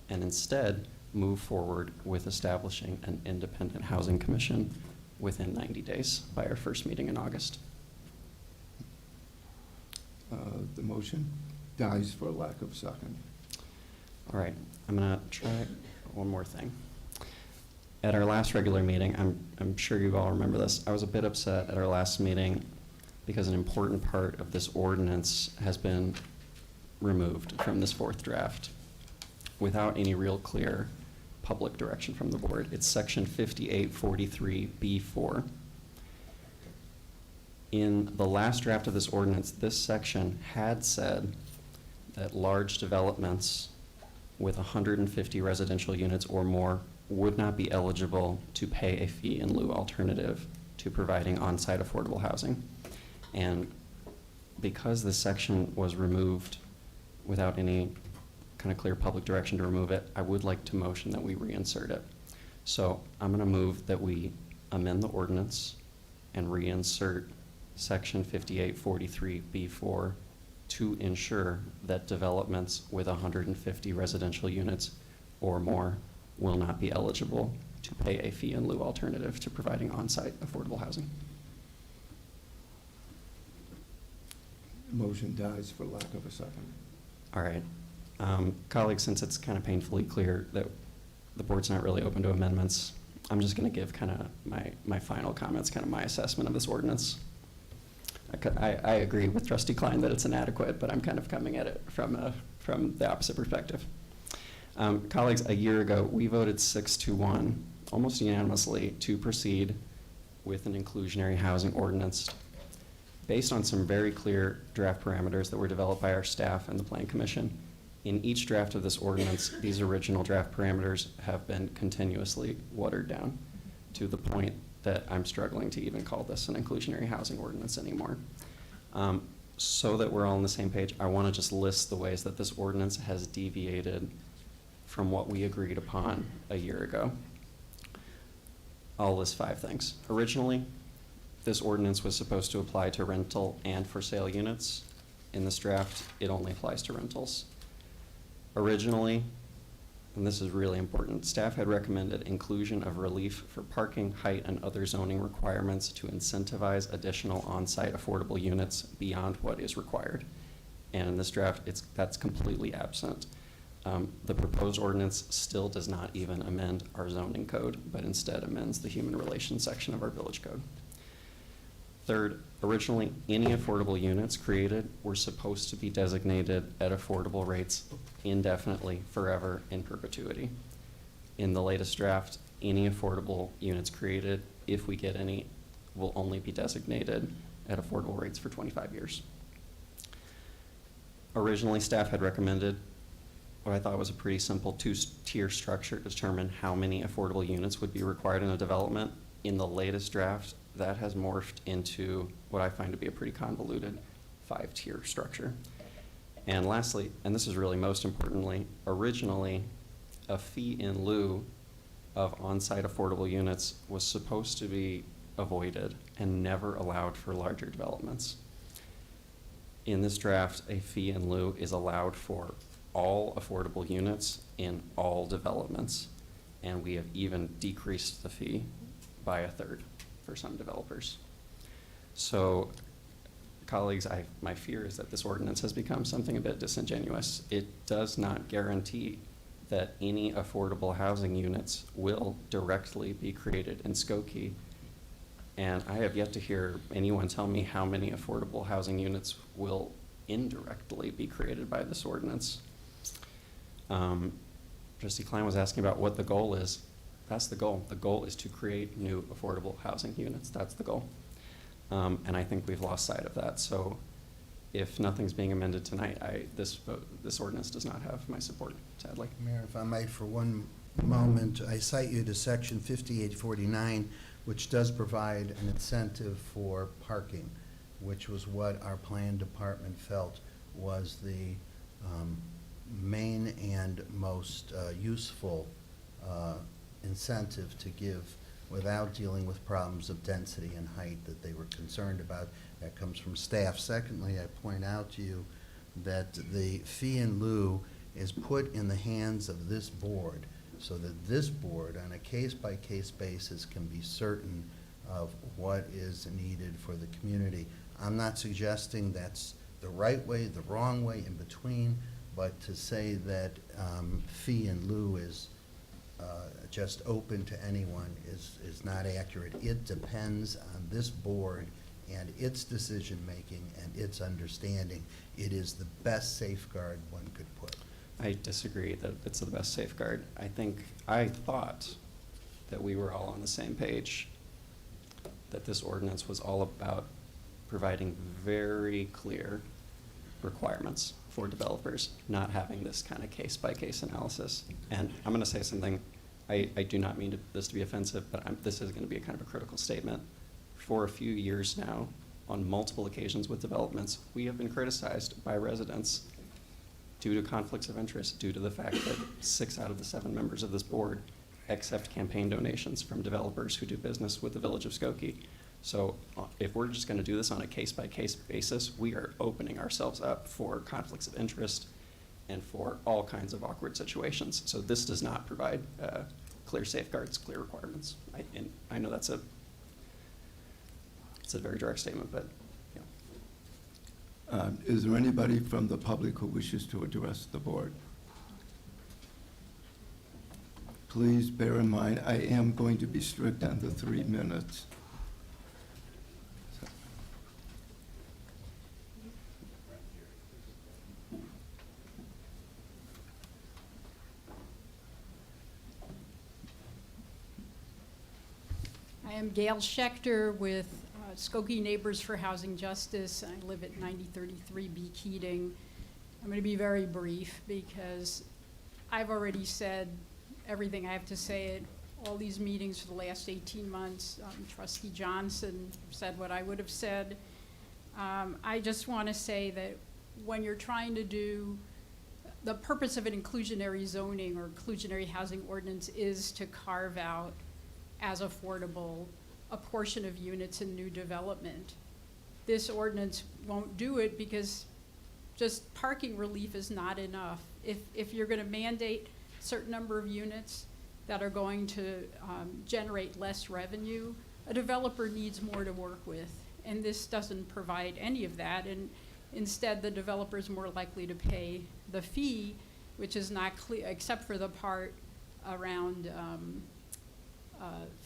and instead move forward with establishing an independent housing commission within 90 days by our first meeting in August. The motion dies for lack of second. All right, I'm gonna try one more thing. At our last regular meeting, I'm sure you all remember this, I was a bit upset at our last meeting because an important part of this ordinance has been removed from this fourth draft without any real clear public direction from the board. It's section 5843B4. In the last draft of this ordinance, this section had said that large developments with 150 residential units or more would not be eligible to pay a fee in lieu alternative to providing on-site affordable housing. And because this section was removed without any kind of clear public direction to remove it, I would like to motion that we reinsert it. So I'm going to move that we amend the ordinance and reinsert section 5843B4 to ensure that developments with 150 residential units or more will not be eligible to pay a fee in lieu alternative to providing on-site affordable housing. Motion dies for lack of a second. All right. Colleagues, since it's kind of painfully clear that the board's not really open to amendments, I'm just going to give kind of my final comments, kind of my assessment of this ordinance. I agree with Trustee Klein that it's inadequate, but I'm kind of coming at it from the opposite perspective. Colleagues, a year ago, we voted 6-1, almost unanimously, to proceed with an inclusionary housing ordinance based on some very clear draft parameters that were developed by our staff and the Plan Commission. In each draft of this ordinance, these original draft parameters have been continuously watered down to the point that I'm struggling to even call this an inclusionary housing ordinance anymore. So that we're all on the same page, I want to just list the ways that this ordinance has deviated from what we agreed upon a year ago. I'll list 5 things. Originally, this ordinance was supposed to apply to rental and for sale units. In this draft, it only applies to rentals. Originally, and this is really important, staff had recommended inclusion of relief for parking, height, and other zoning requirements to incentivize additional on-site affordable units beyond what is required. And in this draft, that's completely absent. The proposed ordinance still does not even amend our zoning code, but instead amends the human relations section of our village code. Third, originally, any affordable units created were supposed to be designated at affordable rates indefinitely, forever, in perpetuity. In the latest draft, any affordable units created, if we get any, will only be designated at affordable rates for 25 years. Originally, staff had recommended what I thought was a pretty simple 2-tier structure to determine how many affordable units would be required in a development. In the latest draft, that has morphed into what I find to be a pretty convoluted 5-tier structure. And lastly, and this is really most importantly, originally, a fee in lieu of on-site affordable units was supposed to be avoided and never allowed for larger developments. In this draft, a fee in lieu is allowed for all affordable units in all developments, and we have even decreased the fee by 1/3 for some developers. So, colleagues, my fear is that this ordinance has become something a bit disingenuous. It does not guarantee that any affordable housing units will directly be created in Skokie. And I have yet to hear anyone tell me how many affordable housing units will indirectly be created by this ordinance. Trustee Klein was asking about what the goal is. That's the goal. The goal is to create new affordable housing units. That's the goal. And I think we've lost sight of that. So if nothing's being amended tonight, this ordinance does not have my support, sadly. Mayor, if I might, for one moment, I cite you to section 5849, which does provide an incentive for parking, which was what our plan department felt was the main and most useful incentive to give without dealing with problems of density and height that they were concerned about. That comes from staff. Secondly, I point out to you that the fee in lieu is put in the hands of this board so that this board, on a case-by-case basis, can be certain of what is needed for the community. I'm not suggesting that's the right way, the wrong way, in between, but to say that fee in lieu is just open to anyone is not accurate. It depends on this board and its decision-making and its understanding. It is the best safeguard one could put. I disagree that it's the best safeguard. I thought that we were all on the same page, that this ordinance was all about providing very clear requirements for developers, not having this kind of case-by-case analysis. And I'm going to say something, I do not mean this to be offensive, but this is going to be a kind of a critical statement. For a few years now, on multiple occasions with developments, we have been criticized by residents due to conflicts of interest, due to the fact that 6 out of the 7 members of this board accept campaign donations from developers who do business with the village of Skokie. So if we're just going to do this on a case-by-case basis, we are opening ourselves up for conflicts of interest and for all kinds of awkward situations. So this does not provide clear safeguards, clear requirements. And I know it's a very direct statement, but yeah. Is there anybody from the public who wishes to address the board? Please bear in mind, I am going to be strict on the 3 minutes. I am Gail Schechter with Skokie Neighbors for Housing Justice. I live at 9033 B. Keating. I'm going to be very brief because I've already said everything I have to say at all these meetings for the last 18 months. Trustee Johnson said what I would have said. I just want to say that when you're trying to do, the purpose of an inclusionary zoning or inclusionary housing ordinance is to carve out as affordable a portion of units in new development. This ordinance won't do it because just parking relief is not enough. If you're going to mandate a certain number of units that are going to generate less revenue, a developer needs more to work with. And this doesn't provide any of that. And instead, the developer is more likely to pay the fee, which is not clear, except for the part around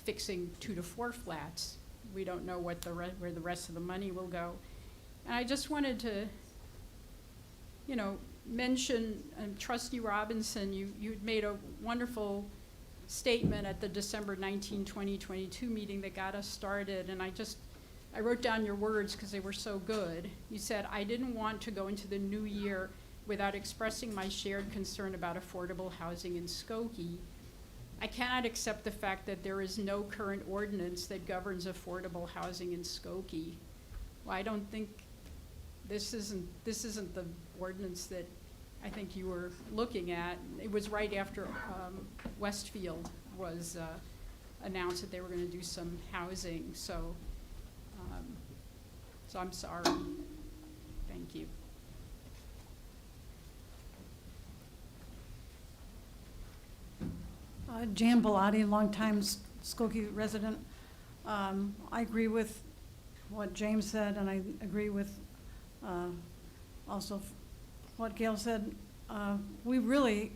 fixing 2 to 4 flats. We don't know what where the rest of the money will go. And I just wanted to, mention Trustee Robinson. You made a wonderful statement at the December 19, 2022 meeting that got us started. And I wrote down your words because they were so good. You said, I didn't want to go into the new year without expressing my shared concern about affordable housing in Skokie. I cannot accept the fact that there is no current ordinance that governs affordable housing in Skokie. Well, I don't think this isn't the ordinance that I think you were looking at. It was right after Westfield was announced that they were going to do some housing. So I'm sorry. Thank you. Jan Bellotti, longtime Skokie resident. I agree with what James said, and I agree with also what Gail said. We really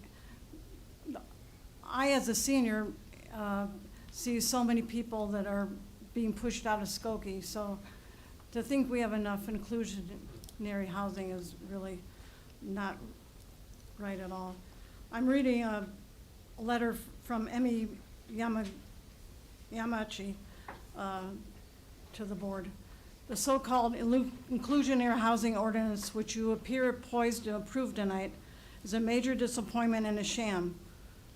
I, as a senior, see so many people that are being pushed out of Skokie. So to think we have enough inclusionary housing is really not right at all. I'm reading a letter from Emi Yamachi to the board. The so-called inclusionary housing ordinance, which you appear poised to approve tonight, is a major disappointment and a sham.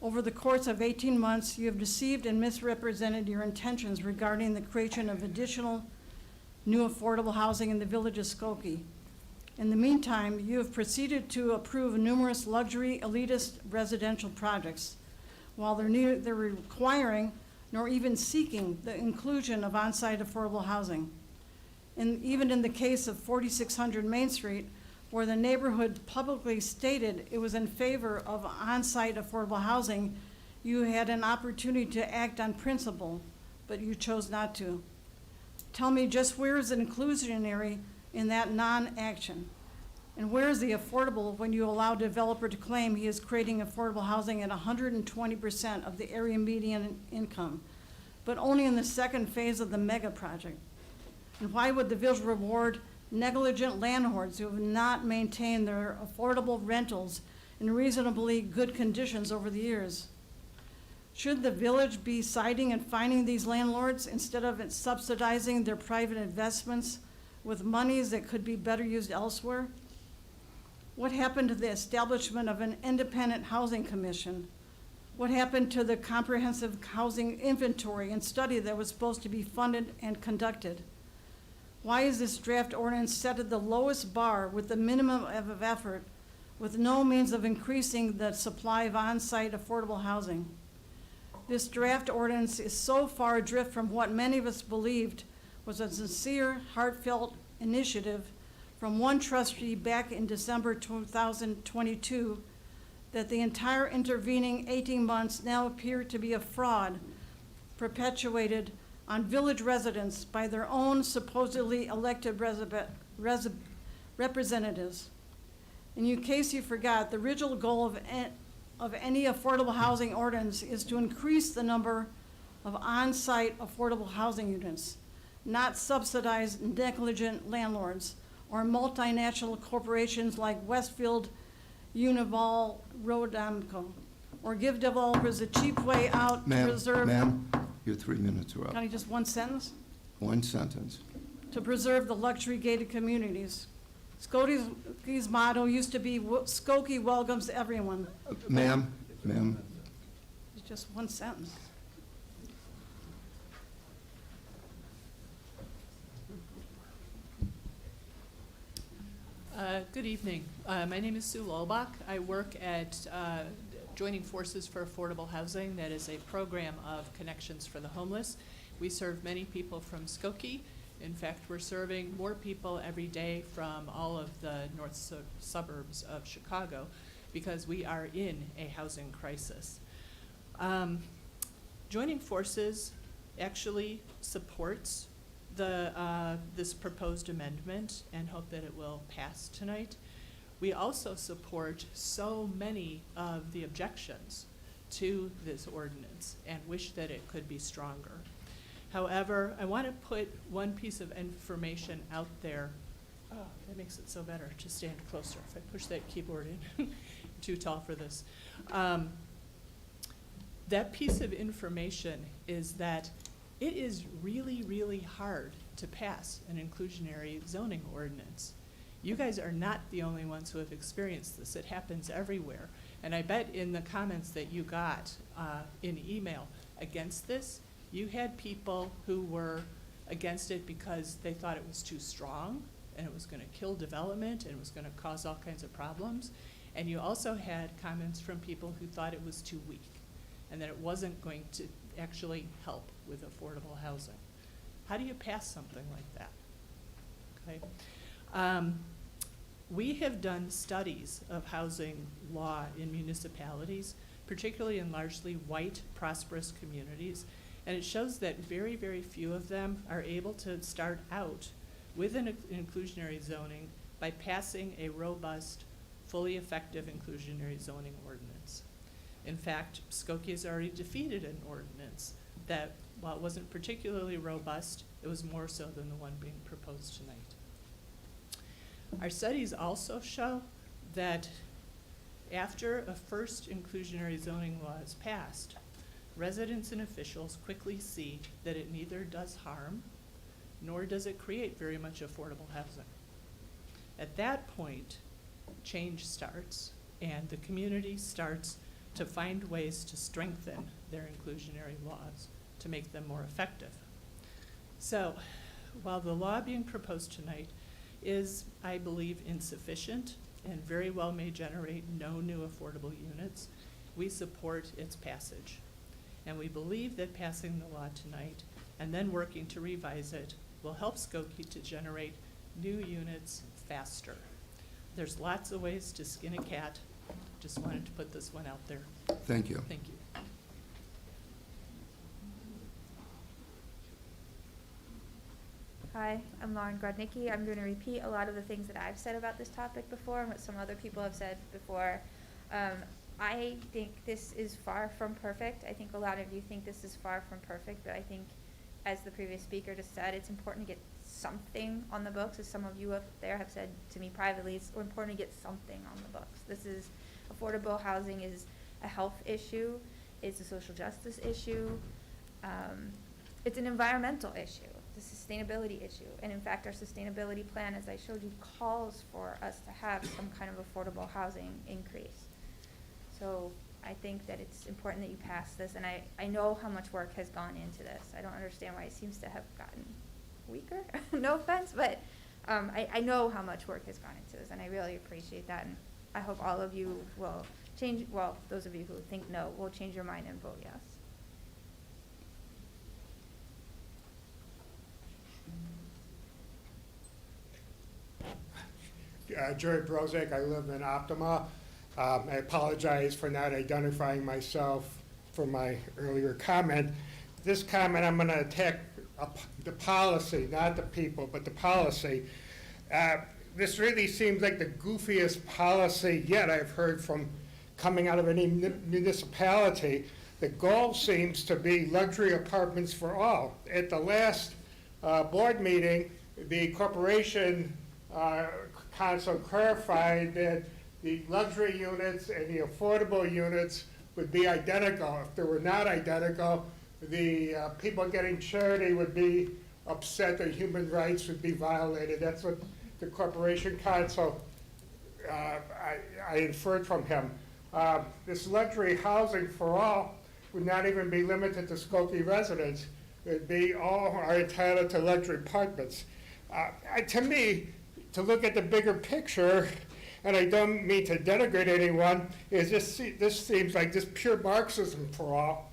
Over the course of 18 months, you have deceived and misrepresented your intentions regarding the creation of additional new affordable housing in the village of Skokie. In the meantime, you have proceeded to approve numerous luxury elitist residential projects, while they're neither requiring nor even seeking the inclusion of on-site affordable housing. And even in the case of 4600 Main Street, where the neighborhood publicly stated it was in favor of on-site affordable housing, you had an opportunity to act on principle, but you chose not to. Tell me, just where is the inclusionary in that non-action? And where is the affordable when you allow a developer to claim he is creating affordable housing at 120% of the area median income, but only in the second phase of the mega project? And why would the village reward negligent landlords who have not maintained their affordable rentals in reasonably good conditions over the years? Should the village be citing and fining these landlords instead of subsidizing their private investments with monies that could be better used elsewhere? What happened to the establishment of an independent housing commission? What happened to the comprehensive housing inventory and study that was supposed to be funded and conducted? Why is this draft ordinance set at the lowest bar with the minimum of effort, with no means of increasing the supply of on-site affordable housing? This draft ordinance is so far adrift from what many of us believed was a sincere, heartfelt initiative from one trustee back in December 2022 that the entire intervening 18 months now appear to be a fraud perpetuated on village residents by their own supposedly elected representatives. In case you forgot, the original goal of any affordable housing ordinance is to increase the number of on-site affordable housing units, not subsidize negligent landlords or multinational corporations like Westfield, Unival, Rodamco, or give developers a cheap way out to preserve. Ma'am, your 3 minutes are up. Can I just one sentence? One sentence. To preserve the luxury gated communities. Skokie's motto used to be Skokie welcomes everyone. Ma'am, It's just one sentence. Good evening. My name is Sue Lolbach. I work at Joining Forces for Affordable Housing. That is a program of connections for the homeless. We serve many people from Skokie. In fact, we're serving more people every day from all of the north suburbs of Chicago because we are in a housing crisis. Joining Forces actually supports this proposed amendment and hope that it will pass tonight. We also support so many of the objections to this ordinance and wish that it could be stronger. However, I want to put one piece of information out there. Oh, that makes it so better to stand closer. If I push that keyboard in, too tall for this. That piece of information is that it is really, really hard to pass an inclusionary zoning ordinance. You guys are not the only ones who have experienced this. It happens everywhere. And I bet in the comments that you got in email against this, you had people who were against it because they thought it was too strong and it was going to kill development and it was going to cause all kinds of problems. And you also had comments from people who thought it was too weak and that it wasn't going to actually help with affordable housing. How do you pass something like that? Okay. We have done studies of housing law in municipalities, particularly in largely white, prosperous communities, and it shows that very, very few of them are able to start out with an inclusionary zoning by passing a robust, fully effective inclusionary zoning ordinance. In fact, Skokie has already defeated an ordinance that, while it wasn't particularly robust, it was more so than the one being proposed tonight. Our studies also show that after a first inclusionary zoning law is passed, residents and officials quickly see that it neither does harm nor does it create very much affordable housing. At that point, change starts and the community starts to find ways to strengthen their inclusionary laws to make them more effective. So, while the law being proposed tonight is, I believe, insufficient and very well may generate no new affordable units, we support its passage. And we believe that passing the law tonight and then working to revise it will help Skokie to generate new units faster. There's lots of ways to skin a cat. Just wanted to put this one out there. Thank you. Thank you. Hi, I'm Lauren Grodnicki. I'm going to repeat a lot of the things that I've said about this topic before and what some other people have said before. I think this is far from perfect. I think a lot of you think this is far from perfect, but I think, as the previous speaker just said, it's important to get something on the books. As some of you up there have said to me privately, it's important to get something on the books. This is, affordable housing is a health issue, it's a social justice issue, it's an environmental issue, it's a sustainability issue. And in fact, our sustainability plan, as I showed you, calls for us to have some kind of affordable housing increase. So I think that it's important that you pass this, and I know how much work has gone into this. I don't understand why it seems to have gotten weaker, no offense, but I know how much work has gone into this, and I really appreciate that, and I hope all of you will change, well, those of you who think no, will change your mind and vote yes. Jerry Brozak, I live in Optima. I apologize for not identifying myself for my earlier comment. This comment, I'm going to attack the policy, not the people, but the policy. This really seems like the goofiest policy yet I've heard from coming out of any municipality. The goal seems to be luxury apartments for all. At the last board meeting, the corporation council clarified that the luxury units and the affordable units would be identical. If they were not identical, the people getting charity would be upset that human rights would be violated. That's what the corporation council, I inferred from him. This luxury housing for all would not even be limited to Skokie residents. It would be all are entitled to luxury apartments. To me, to look at the bigger picture, and I don't mean to denigrate anyone, is this seems like just pure Marxism for all.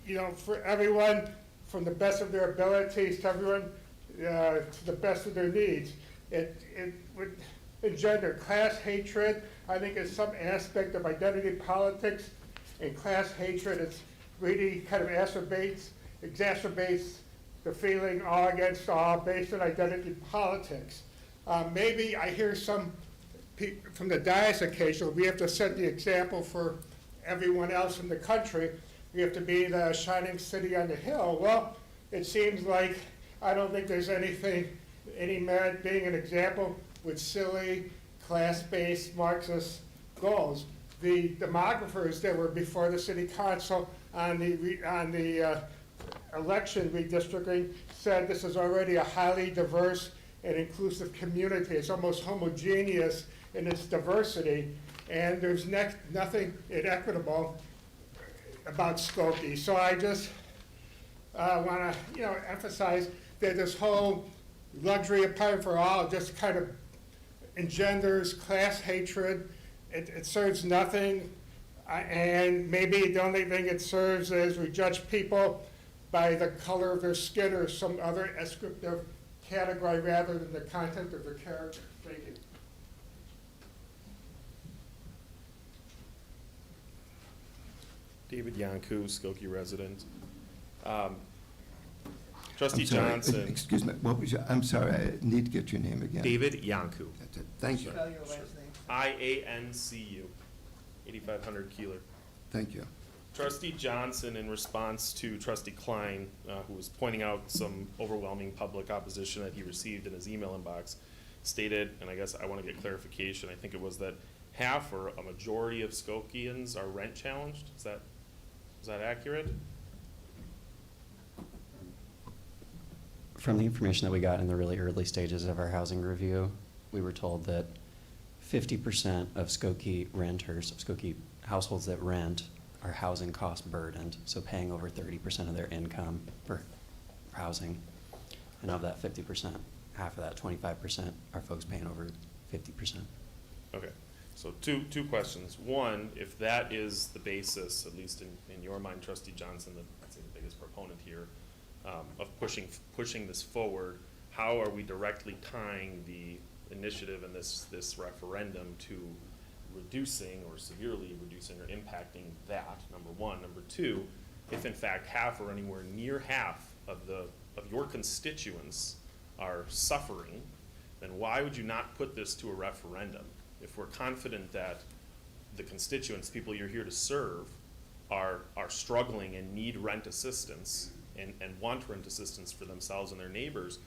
You know, for everyone, from the best of their abilities to everyone to the best of their needs. It would engender class hatred. I think it's some aspect of identity politics and class hatred. It's really kind of exacerbates the feeling all against all based on identity politics. Maybe I hear some people from the dais occasionally, we have to set the example for everyone else in the country. We have to be the shining city on the hill. Well, it seems like I don't think there's any merit being an example with silly, class-based Marxist goals. The demographers that were before the city council on the election redistricting said this is already a highly diverse and inclusive community. It's almost homogeneous in its diversity, and there's nothing inequitable about Skokie. So I just want to, emphasize that this whole luxury apartment for all just kind of engenders class hatred. It serves nothing, and maybe the only thing it serves is we judge people by the color of their skin or some other descriptive category rather than the content of their character. Thank you. David Yanku, Skokie resident. Trustee I'm sorry, Johnson. Excuse me, what was your, I'm sorry, I need to get your name again. David Yanku. That's it. Thank you. IANCU. 8500 Keeler. Thank you. Trustee Johnson, in response to Trustee Klein, who was pointing out some overwhelming public opposition that he received in his email inbox, stated, and I guess I want to get clarification, I think it was that half or a majority of Skokians are rent challenged. Is that accurate? From the information that we got in the really early stages of our housing review, we were told that 50% of Skokie renters, of Skokie households that rent, are housing cost burdened, so paying over 30% of their income for housing. And of that 50%, half of that, 25%, are folks paying over 50%. Okay, so two questions. One, if that is the basis, at least in your mind, Trustee Johnson, I'd say the biggest proponent here, of pushing this forward, how are we directly tying the initiative and this referendum to reducing or severely reducing or impacting that, number one. Number two, if in fact half or anywhere near half of your constituents are suffering, then why would you not put this to a referendum? If we're confident that the constituents, people you're here to serve, are struggling and need rent assistance and want rent assistance for themselves and their neighbors,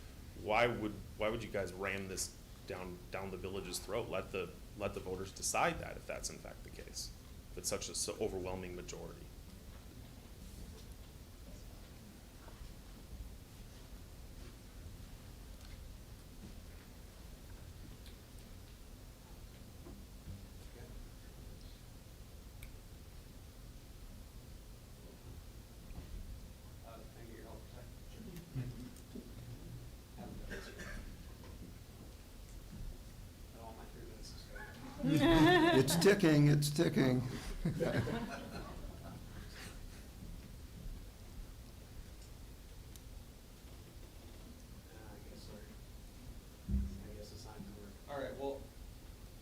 why would you guys ram this down the village's throat? Let the voters decide that, if that's in fact the case, if it's such an overwhelming majority. It's ticking, it's ticking. All right, well,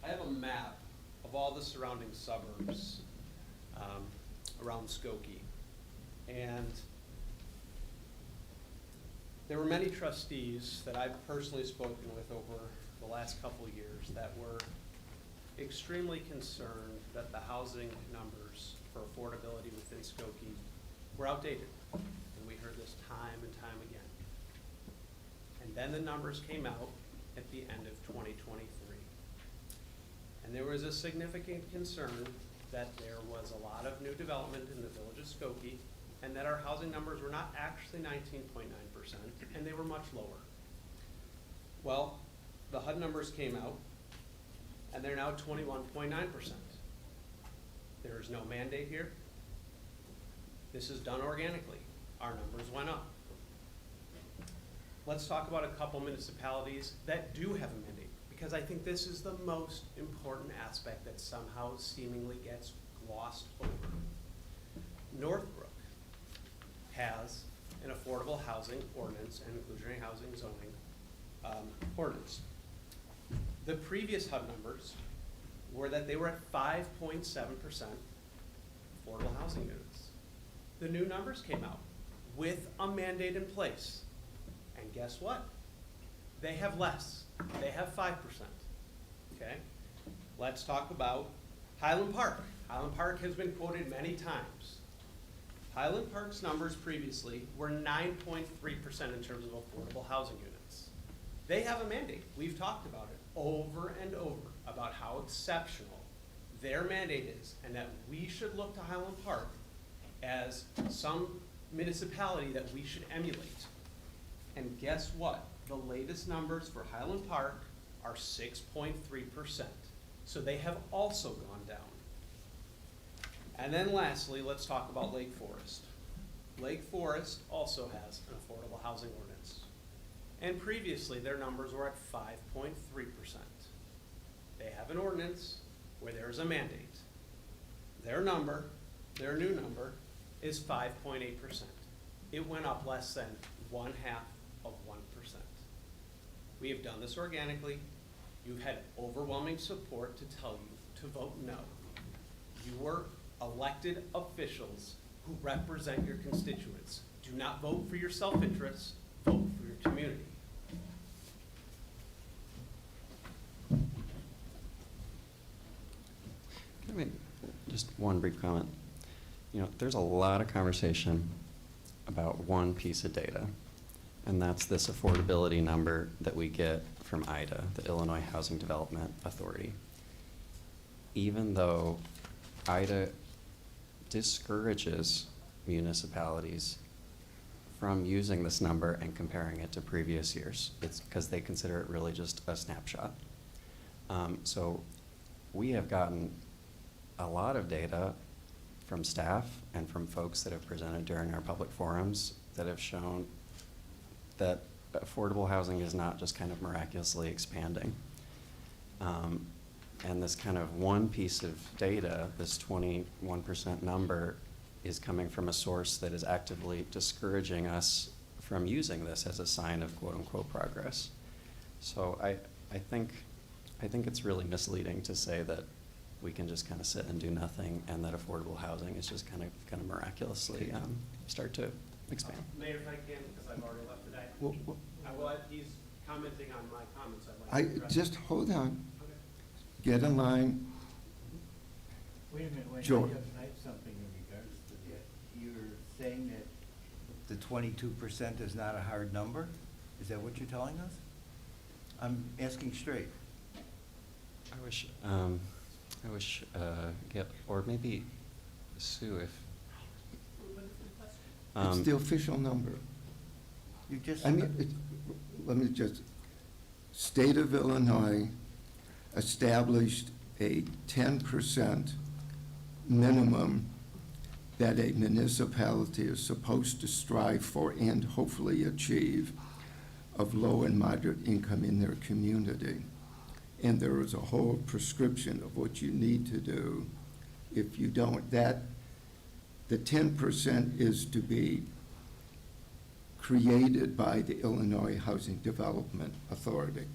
I have a map of all the surrounding suburbs around Skokie. And there were many trustees that I've personally spoken with over the last couple of years that were extremely concerned that the housing numbers for affordability within Skokie were outdated. And we heard this time and time again. And then the numbers came out at the end of 2023. And there was a significant concern that there was a lot of new development in the village of Skokie and that our housing numbers were not actually 19.9%, and they were much lower. Well, the HUD numbers came out, and they're now 21.9%. There is no mandate here. This is done organically. Our numbers went up. Let's talk about a couple municipalities that do have a mandate, because I think this is the most important aspect that somehow seemingly gets glossed over. Northbrook has an affordable housing ordinance and inclusionary housing zoning ordinance. The previous HUD numbers were that they were at 5.7% affordable housing units. The new numbers came out with a mandate in place. And guess what? They have less. They have 5%. Okay? Let's talk about Highland Park. Highland Park has been quoted many times. Highland Park's numbers previously were 9.3% in terms of affordable housing units. They have a mandate. We've talked about it over and over about how exceptional their mandate is and that we should look to Highland Park as some municipality that we should emulate. And guess what? The latest numbers for Highland Park are 6.3%. So they have also gone down. And then lastly, let's talk about Lake Forest. Lake Forest also has an affordable housing ordinance. And previously, their numbers were at 5.3%. They have an ordinance where there's a mandate. Their number, their new number, is 5.8%. It went up less than 1/2 of 1%. We have done this organically. You've had overwhelming support to tell you to vote no. You were elected officials who represent your constituents. Do not vote for your self-interest, vote for your community. Can I make just one brief comment. You know, there's a lot of conversation about one piece of data, and that's this affordability number that we get from IDA, the Illinois Housing Development Authority. Even though IDA discourages municipalities from using this number and comparing it to previous years, it's because they consider it really just a snapshot. So we have gotten a lot of data from staff and from folks that have presented during our public forums that have shown that affordable housing is not just kind of miraculously expanding. And this kind of one piece of data, this 21% number, is coming from a source that is actively discouraging us from using this as a sign of quote-unquote progress. So I think it's really misleading to say that we can just kind of sit and do nothing and that affordable housing is just kind of miraculously start to expand. Mayor, if I can, because I've already left today. He's commenting on my comments. I'd like to address. Just hold on. Get in line. Wait a minute, wait, I George. just typed something in regards to that. You're saying that the 22% is not a hard number? Is that what you're telling us? I'm asking straight. I wish, or maybe Sue, if. It's the official number. You just. Let me just, State of Illinois established a 10% minimum that a municipality is supposed to strive for and hopefully achieve of low and moderate income in their community. And there is a whole prescription of what you need to do. If you don't, the 10% is to be created by the Illinois Housing Development Authority.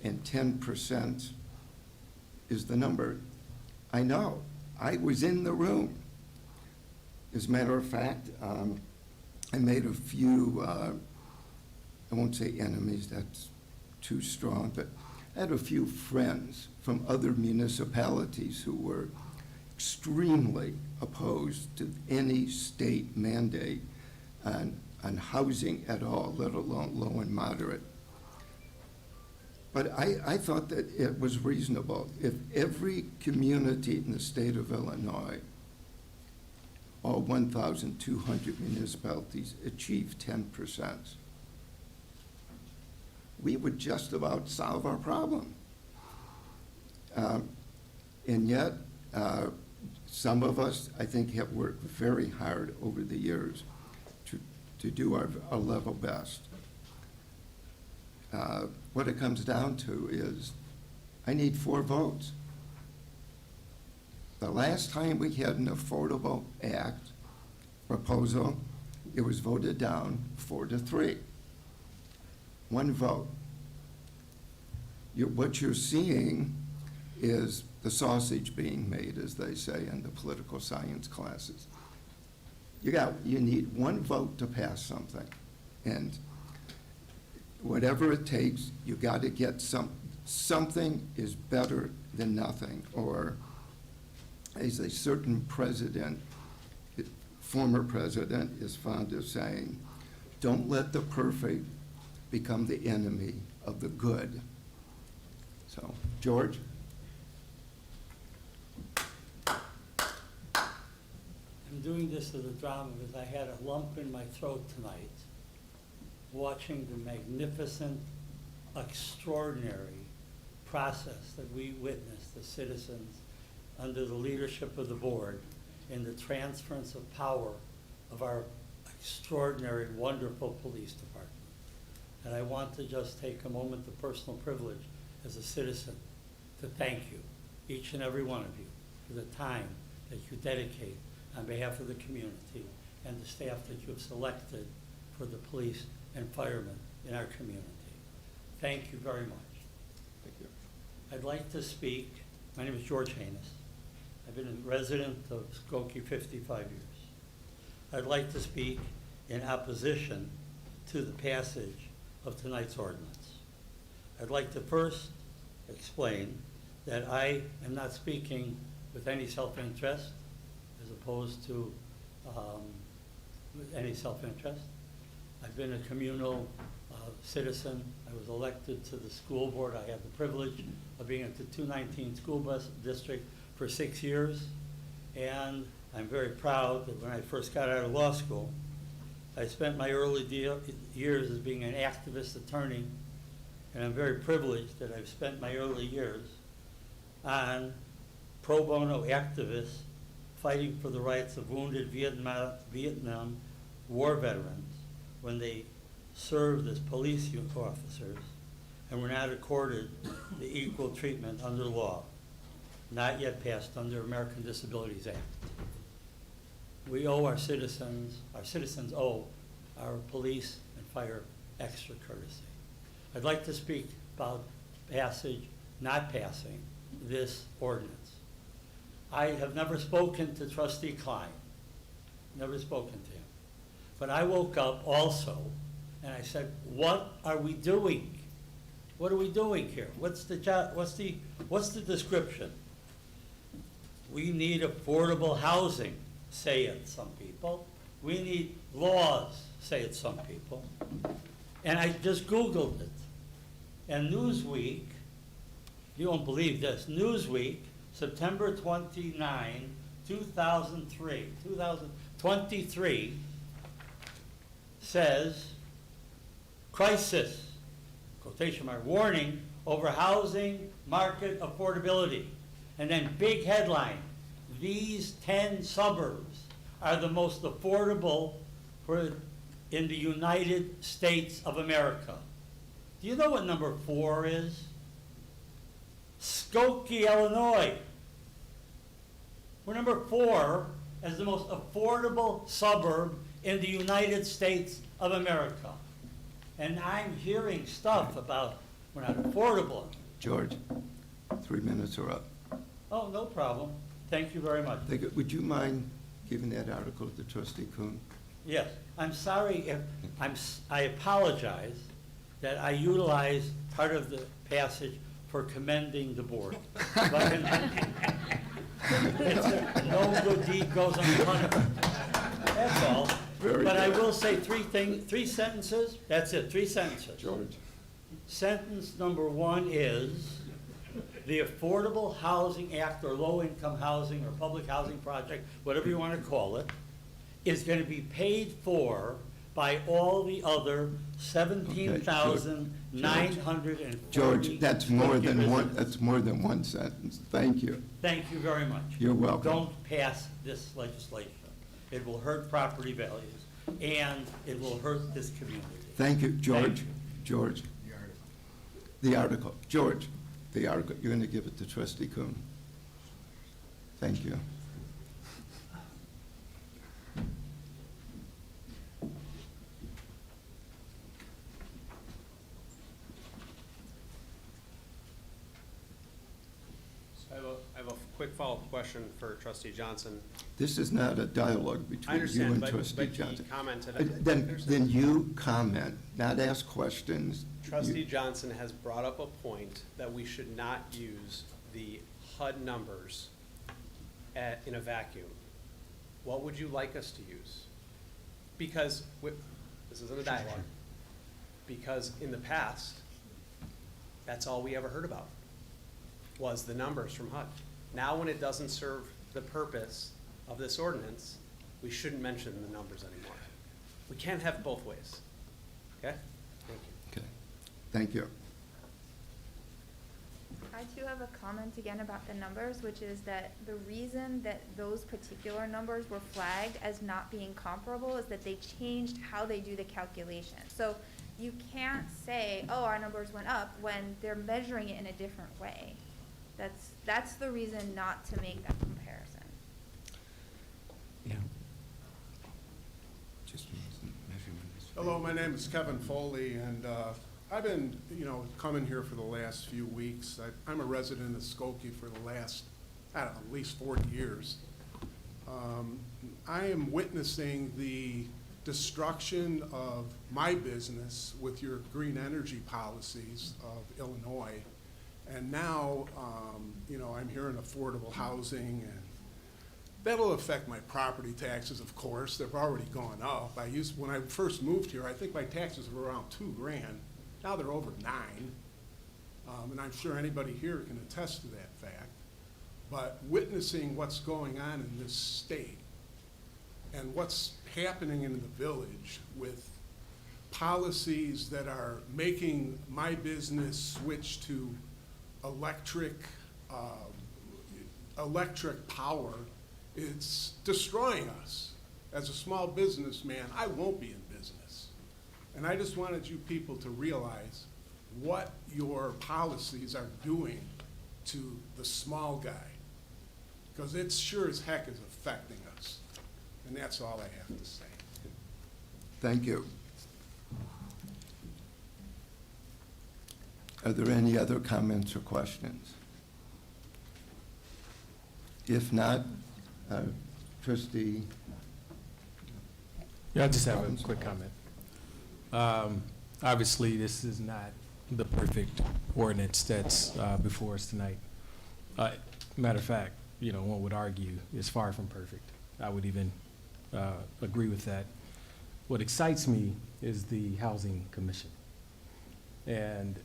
And 10% is the number. I know, I was in the room. As a matter of fact, I made a few, I won't say enemies, that's too strong, but I had a few friends from other municipalities who were extremely opposed to any state mandate on housing at all, let alone low and moderate. But I thought that it was reasonable. If every community in the state of Illinois, all 1,200 municipalities, achieved 10%, we would just about solve our problem. And yet, some of us, I think, have worked very hard over the years to do our level best. What it comes down to is, I need 4 votes. The last time we had an Affordable Act proposal, it was voted down 4-3. 1 vote. What you're seeing is the sausage being made, as they say in the political science classes. You need 1 vote to pass something. And whatever it takes, you got to get something is better than nothing. Or as a certain president, former president, is fond of saying, don't let the perfect become the enemy of the good. So, George? I'm doing this as a drama because I had a lump in my throat tonight watching the magnificent, extraordinary process that we witnessed as citizens under the leadership of the board in the transference of power of our extraordinary, wonderful police department. And I want to just take a moment of personal privilege as a citizen to thank you, each and every one of you, for the time that you dedicate on behalf of the community and the staff that you have selected for the police and firemen in our community. Thank you very much. Thank you. I'd like to speak. My name is George Haynes. I've been a resident of Skokie 55 years. I'd like to speak in opposition to the passage of tonight's ordinance. I'd like to first explain that I am not speaking with any self-interest as opposed to with any self-interest. I've been a communal citizen. I was elected to the school board. I had the privilege of being at the 219 school bus district for 6 years. And I'm very proud that when I first got out of law school, I spent my early years as being an activist attorney, and I'm very privileged that I've spent my early years on pro bono activists fighting for the rights of wounded Vietnam war veterans when they served as police officers and were not accorded the equal treatment under law, not yet passed under American Disabilities Act. We owe our citizens owe our police and fire extra courtesy. I'd like to speak about not passing this ordinance. I have never spoken to Trustee Klein, never spoken to him. But I woke up also and I said, what are we doing? What are we doing here? What's the description? We need affordable housing, say it some people. We need laws, say it some people. And I just Googled it. And Newsweek, you won't believe this, Newsweek, September 29, 2023, says, crisis, quotation mark, warning over housing market affordability. And then big headline, these 10 suburbs are the most affordable in the United States of America. Do you know what number 4 is? Skokie, Illinois. We're number 4 as the most affordable suburb in the United States of America. And I'm hearing stuff about we're not affordable. George, 3 minutes are up. Oh, no problem. Thank you very much. Would you mind giving that article to Trustee Kuhn? Yes. I'm sorry if I apologize that I utilized part of the passage for commending the board. But no good deed goes unpunished. That's all. But I will say 3 sentences. That's it, 3 sentences. George. Sentence number 1 is, the Affordable Housing Act, or low-income housing, or public housing project, whatever you want to call it, is going to be paid for by all the other 17,940. George, that's more than one. That's more than one sentence. Thank you. Thank you very much. You're welcome. Don't pass this legislation. It will hurt property values, and it will hurt this community. Thank you, George. Thank you. George. The article. George, the article. You're going to give it to Trustee Kuhn. Thank you. I have a quick follow-up question for Trustee Johnson. This is not a dialogue I between you understand, and but Trustee he Johnson. commented. Then you comment, not ask questions. Trustee Johnson has brought up a point that we should not use the HUD numbers in a vacuum. What would you like us to use? Because, this isn't a dialogue, because in the past, that's all we ever heard about, was the numbers from HUD. Now when it doesn't serve the purpose of this ordinance, we shouldn't mention the numbers anymore. We can't have both ways, okay? Thank you. Okay, thank you. I too have a comment again about the numbers, which is that the reason that those particular numbers were flagged as not being comparable is that they changed how they do the calculation. So you can't say, oh, our numbers went up when they're measuring it in a different way. That's the reason not to make that comparison. Yeah. Hello, my name is Kevin Foley, and I've been, coming here for the last few weeks. I'm a resident of Skokie for the last, at least 40 years. I am witnessing the destruction of my business with your green energy policies of Illinois. And now, you know, I'm hearing affordable housing, and that'll affect my property taxes, of course. They've already gone up. When I first moved here, I think my taxes were around $2,000. Now they're over $9,000. And I'm sure anybody here can attest to that fact. But witnessing what's going on in this state and what's happening in the village with policies that are making my business switch to electric power, it's destroying us. As a small businessman, I won't be in business. And I just wanted you people to realize what your policies are doing to the small guy, because it sure as heck is affecting us. And that's all I have to say. Thank you. Are there any other comments or questions? If not, Trustee. Yeah, I just have a quick comment. Obviously, this is not the perfect ordinance that's before us tonight. Matter of fact, you know, one would argue it's far from perfect. I would even agree with that. What excites me is the Housing Commission and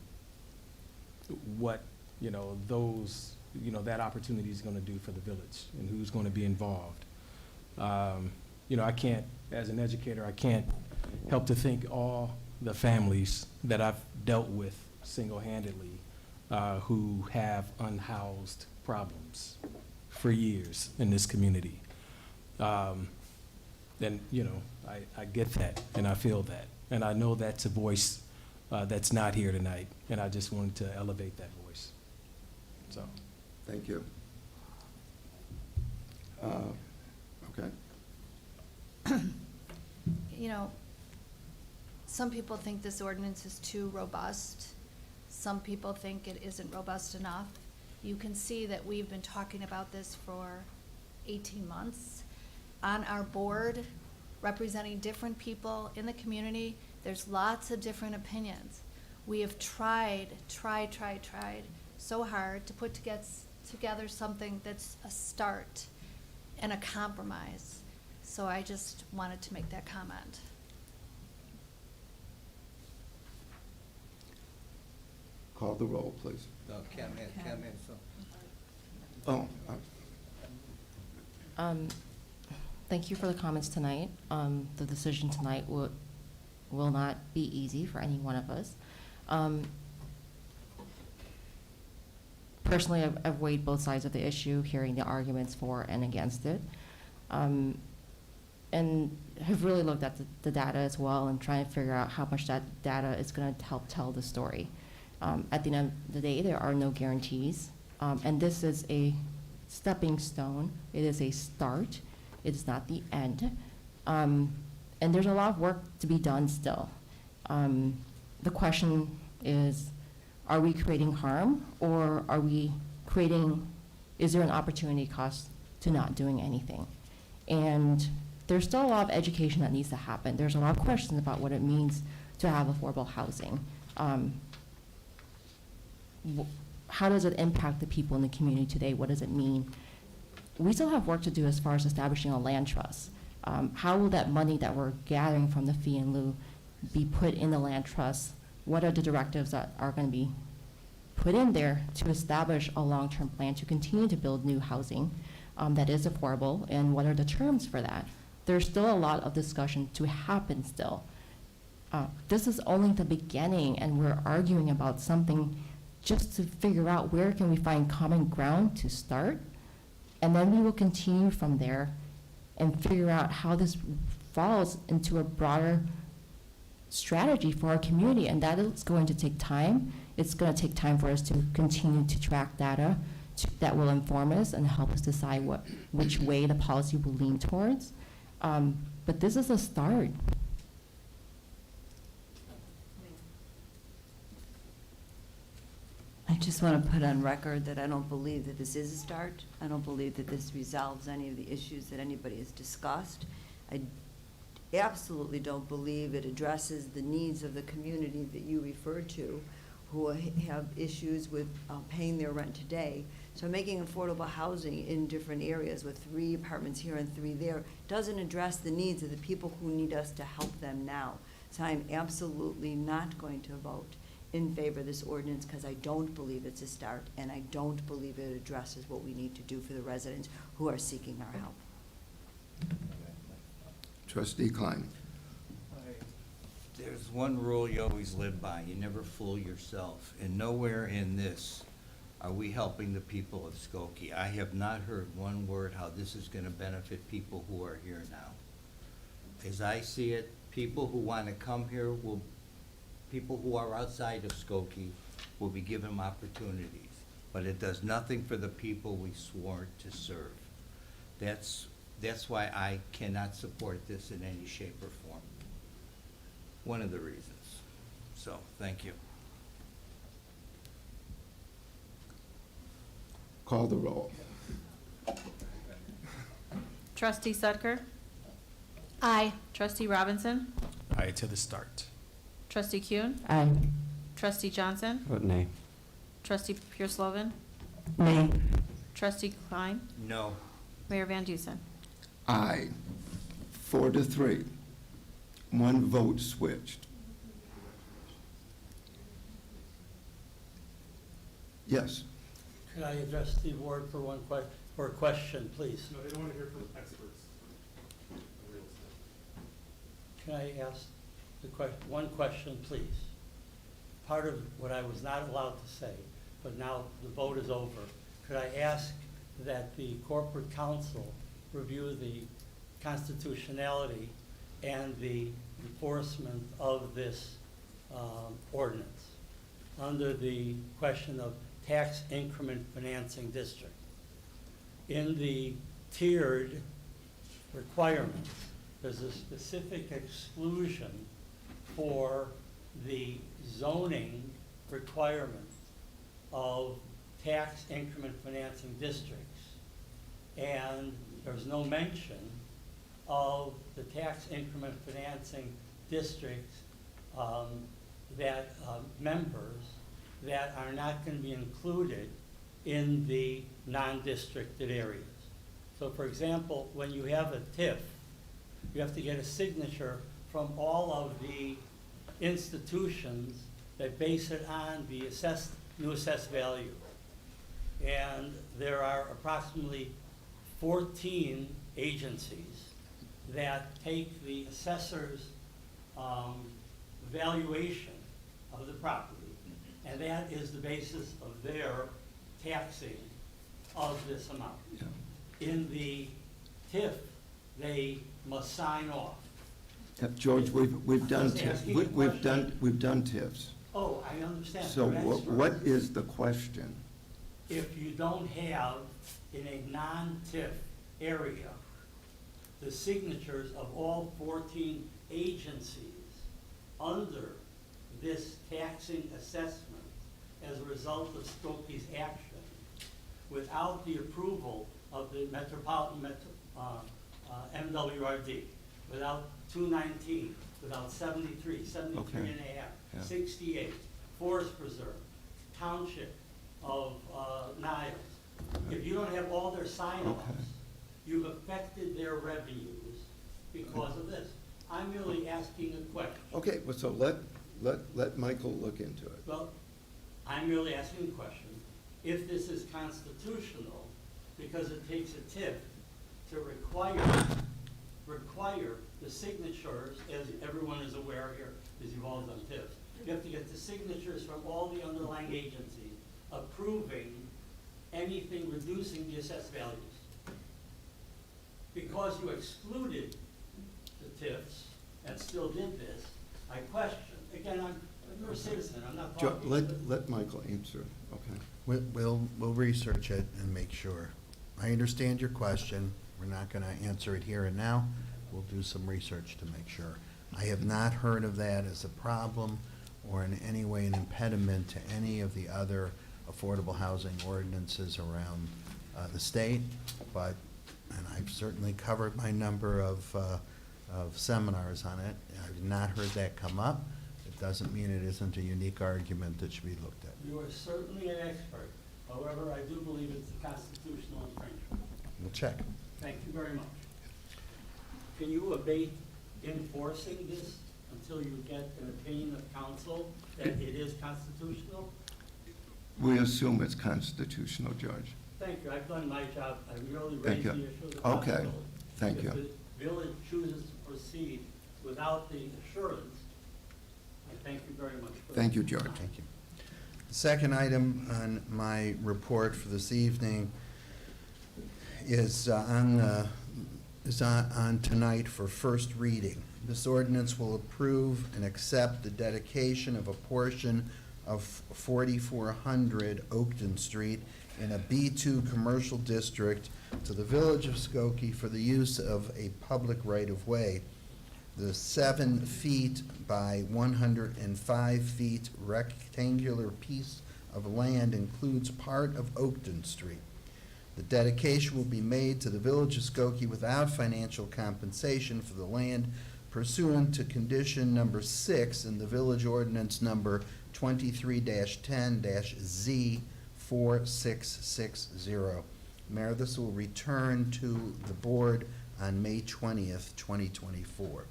what, you know, those, you know, that opportunity is going to do for the village and who's going to be involved. You know, I can't, as an educator, I can't help to think all the families that I've dealt with single-handedly who have unhoused problems for years in this community. And, you know, I get that and I feel that. And I know that's a voice that's not here tonight. And I just wanted to elevate that voice. So. Thank you. Okay. You know, some people think this ordinance is too robust. Some people think it isn't robust enough. You can see that we've been talking about this for 18 months. On our board, representing different people in the community, there's lots of different opinions. We have tried so hard to put together something that's a start and a compromise. So I just wanted to make that comment. Call the roll, please. No, Cam had Oh. Thank you for the comments tonight. The decision tonight will not be easy for any one of us. Personally, I've weighed both sides of the issue, hearing the arguments for and against it, and have really looked at the data as well and trying to figure out how much that data is going to help tell the story. At the end of the day, there are no guarantees, and this is a stepping stone. It is a start. It is not the end. And there's a lot of work to be done still. The question is, are we creating harm, or are we creating, is there an opportunity cost to not doing anything? And there's still a lot of education that needs to happen. There's a lot of questions about what it means to have affordable housing. How does it impact the people in the community today? What does it mean? We still have work to do as far as establishing a land trust. How will that money that we're gathering from the fee in lieu be put in the land trust? What are the directives that are going to be put in there to establish a long-term plan to continue to build new housing that is affordable, and what are the terms for that? There's still a lot of discussion to happen still. This is only the beginning, and we're arguing about something just to figure out where can we find common ground to start, and then we will continue from there and figure out how this falls into a broader strategy for our community, and that is going to take time. It's going to take time for us to continue to track data that will inform us and help us decide which way the policy will lean towards. But this is a start. I just want to put on record that I don't believe that this is a start. I don't believe that this resolves any of the issues that anybody has discussed. I absolutely don't believe it addresses the needs of the community that you referred to, who have issues with paying their rent today. So making affordable housing in different areas with 3 apartments here and 3 there doesn't address the needs of the people who need us to help them now. So I'm absolutely not going to vote in favor of this ordinance because I don't believe it's a start, and I don't believe it addresses what we need to do for the residents who are seeking our help. Trustee Klein. There's one rule you always live by, you never fool yourself, and nowhere in this are we helping the people of Skokie. I have not heard one word how this is gonna benefit people who are here now. As I see it, people who wanna come here people who are outside of Skokie will be given opportunities, but it does nothing for the people we swore to serve. That's why I cannot support this in any shape or form. One of the reasons. So, thank you. Call the roll. Trustee Sudker? Aye. Trustee Robinson? Aye to the start. Trustee Kuhn? Aye. Trustee Johnson? Vote nay. Trustee Pure Nay. Trustee Klein? No. Mayor Van Dusen? Aye. 4-3. 1 vote switched. Yes. Could I address the board for for a question, please? No, they don't want to hear from experts. Can I ask one question, please? Part of what I was not allowed to say, but now the vote is over. Could I ask that the corporate counsel review the constitutionality and the enforcement of this ordinance under the question of tax increment financing district? In the tiered requirements, there's a specific exclusion for the zoning requirements of tax increment financing districts. And there's no mention of the tax increment financing districts members that are not going to be included in the non-districted areas. So for example, when you have a TIF, you have to get a signature from all of the institutions that base it on the new assessed value. And there are approximately 14 agencies that take the assessor's valuation of the property, and that is the basis of their taxing of this amount. Yeah. In the TIF, they must sign off. George, we've done Just TIFs. asking a We've done TIFs. Oh, I understand. So You're expert. what is the question? If you don't have in a non-TIF area the signatures of all 14 agencies under this taxing assessment as a result of Skokie's action, without the approval of the Metropolitan MWRD, without 219, without 73, 73 Okay. and a half, Yeah. 68, Forest Preserve, Township of Niles. If you don't have all their sign-offs, Okay. you've affected their revenues because of this. I'm merely asking a question. Okay, well, so let Michael look into it. Well, I'm merely asking a question. If this is constitutional, because it takes a TIF to require the signatures, as everyone is aware here, because you've all done TIFs, you have to get the signatures from all the underlying agencies approving anything reducing the assessed values. Because you excluded the TIFs and still did this, I question. Again, you're a citizen, I'm not talking. Let Michael answer, okay? We'll research it and make sure. I understand your question. We're not going to answer it here and now. We'll do some research to make sure. I have not heard of that as a problem or in any way an impediment to any of the other affordable housing ordinances around the state, and I've certainly covered my number of seminars on it. I've not heard that come up. doesn't mean it isn't a unique argument that should be looked at. You are certainly an expert. However, I do believe it's a constitutional infringement. We'll check. Thank you very much. Can you abate enforcing this until you get an opinion of council that it is constitutional? We assume it's constitutional, Judge. Thank you, I've done my job, I merely Thank raised you. the issue of the Okay. possibility. Thank you. If the village chooses to proceed without the assurance, I thank you very much. for Thank you, that. Judge. Thank you. The second item on my report for this evening is on tonight for first reading. This ordinance will approve and accept the dedication of a portion of 4400 Oakton Street in a B2 commercial district to the Village of Skokie for the use of a public right-of-way. The 7 feet by 105 feet rectangular piece of land includes part of Oakton Street. The dedication will be made to the Village of Skokie without financial compensation for the land pursuant to condition number 6 in the Village Ordinance number 23-10-Z4660. Mayor, this will return to the board on May 20th, 2024.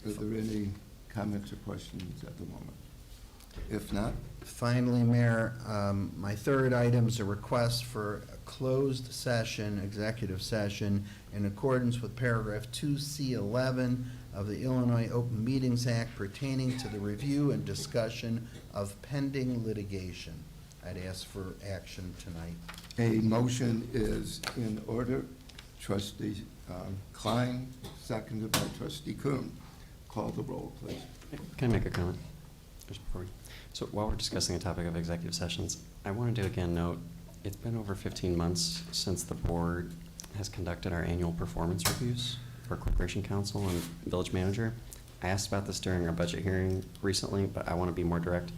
Are there any comments or questions at the moment? If not, Finally, Mayor, my third item is a request for a closed session, executive session, in accordance with paragraph 2C11 of the Illinois Open Meetings Act pertaining to the review and discussion of pending litigation. I'd ask for action tonight. a motion is in order. Trustee Klein, seconded by Trustee Kuhn. Call the roll, please. Can I make a comment? Just before we, so while we're discussing the topic of executive sessions, I wanted to again note, it's been over 15 months since the board has conducted our annual performance reviews for Corporation Counsel and Village Manager. I asked about this during our budget hearing recently, but I want to be more direct.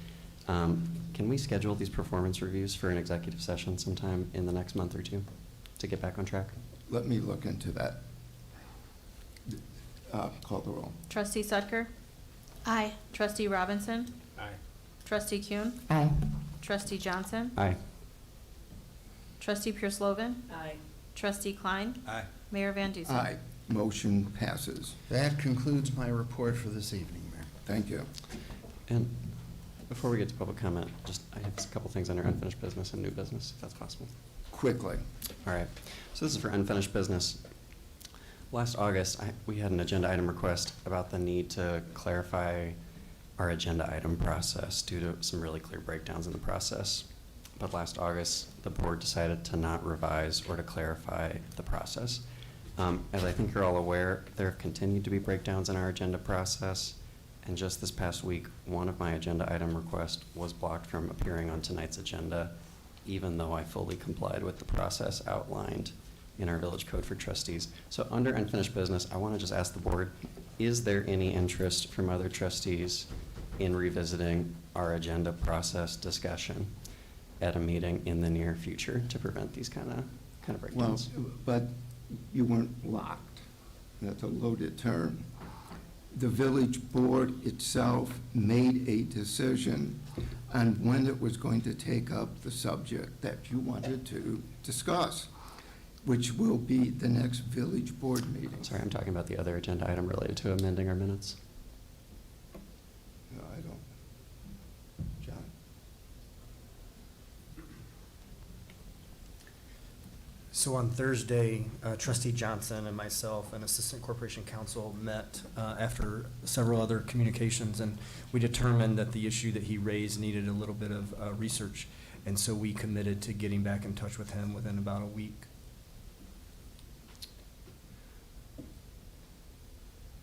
Can we schedule these performance reviews for an executive session sometime in the next month or two to get back on track? Let me look into that. Call the roll. Trustee Sudker? Aye. Trustee Robinson? Aye. Trustee Kuhn? Aye. Trustee Johnson? Aye. Trustee Pierce-Lovan? Aye. Trustee Klein? Aye. Mayor Van Dusen? Aye. Motion passes. That concludes my report for this evening, Mayor. Thank you. And before we get to public comment, I have a couple things under unfinished business and new business, if that's possible. Quickly. All right, so this is for unfinished business. Last August, we had an agenda item request about the need to clarify our agenda item process due to some really clear breakdowns in the process. But last August, the board decided to not revise or to clarify the process. As I think you're all aware, there have continued to be breakdowns in our agenda process. And just this past week, one of my agenda item requests was blocked from appearing on tonight's agenda, even though I fully complied with the process outlined in our village code for trustees. So under unfinished business, I want to just ask the board, is there any interest from other trustees in revisiting our agenda process discussion at a meeting in the near future to prevent these kind of Well, breakdowns? but you weren't locked. That's a loaded term. The village board itself made a decision on when it was going to take up the subject that you wanted to discuss, which will be the next village board meeting. Sorry, I'm talking about the other agenda item related to amending our minutes. No, I don't. John? So on Thursday, Trustee Johnson and myself and Assistant Corporation Counsel met after several other communications, and we determined that the issue that he raised needed a little bit of research, and so we committed to getting back in touch with him within about a week.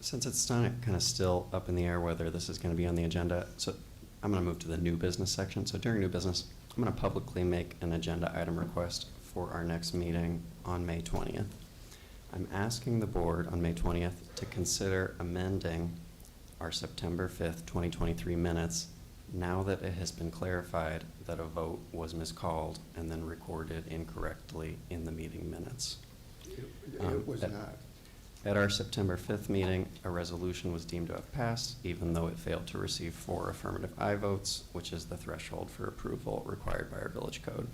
Since it's kind of still up in the air whether this is going to be on the agenda, so I'm going to move to the new business section. So during new business, I'm going to publicly make an agenda item request for our next meeting on May 20th. I'm asking the board on May 20th to consider amending our September 5th, 2023 minutes now that it has been clarified that a vote was miscalled and then recorded incorrectly in the meeting minutes. It was not. At our September 5th meeting, a resolution was deemed to have passed, even though it failed to receive 4 affirmative aye votes, which is the threshold for approval required by our village code.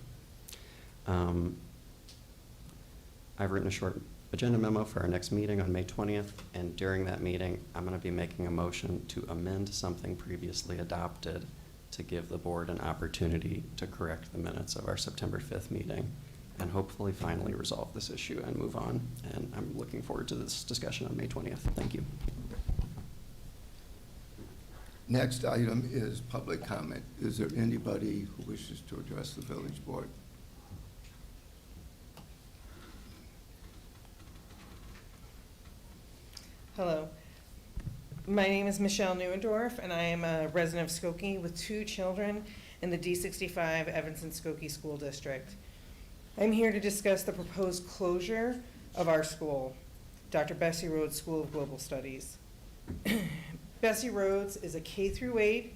I've written a short agenda memo for our next meeting on May 20th, and during that meeting, I'm going to be making a motion to amend something previously adopted to give the board an opportunity to correct the minutes of our September 5th meeting and hopefully finally resolve this issue and move on. And I'm looking forward to this discussion on May 20th. Thank you. Next item is public comment. Is there anybody who wishes to address the village board? Hello. My name is Michelle Neuendorf, and I am a resident of Skokie with 2 children in the D65 Evanston-Skokie School District. I'm here to discuss the proposed closure of our school, Dr. Bessie Rhodes School of Global Studies. Bessie Rhodes is a K-8,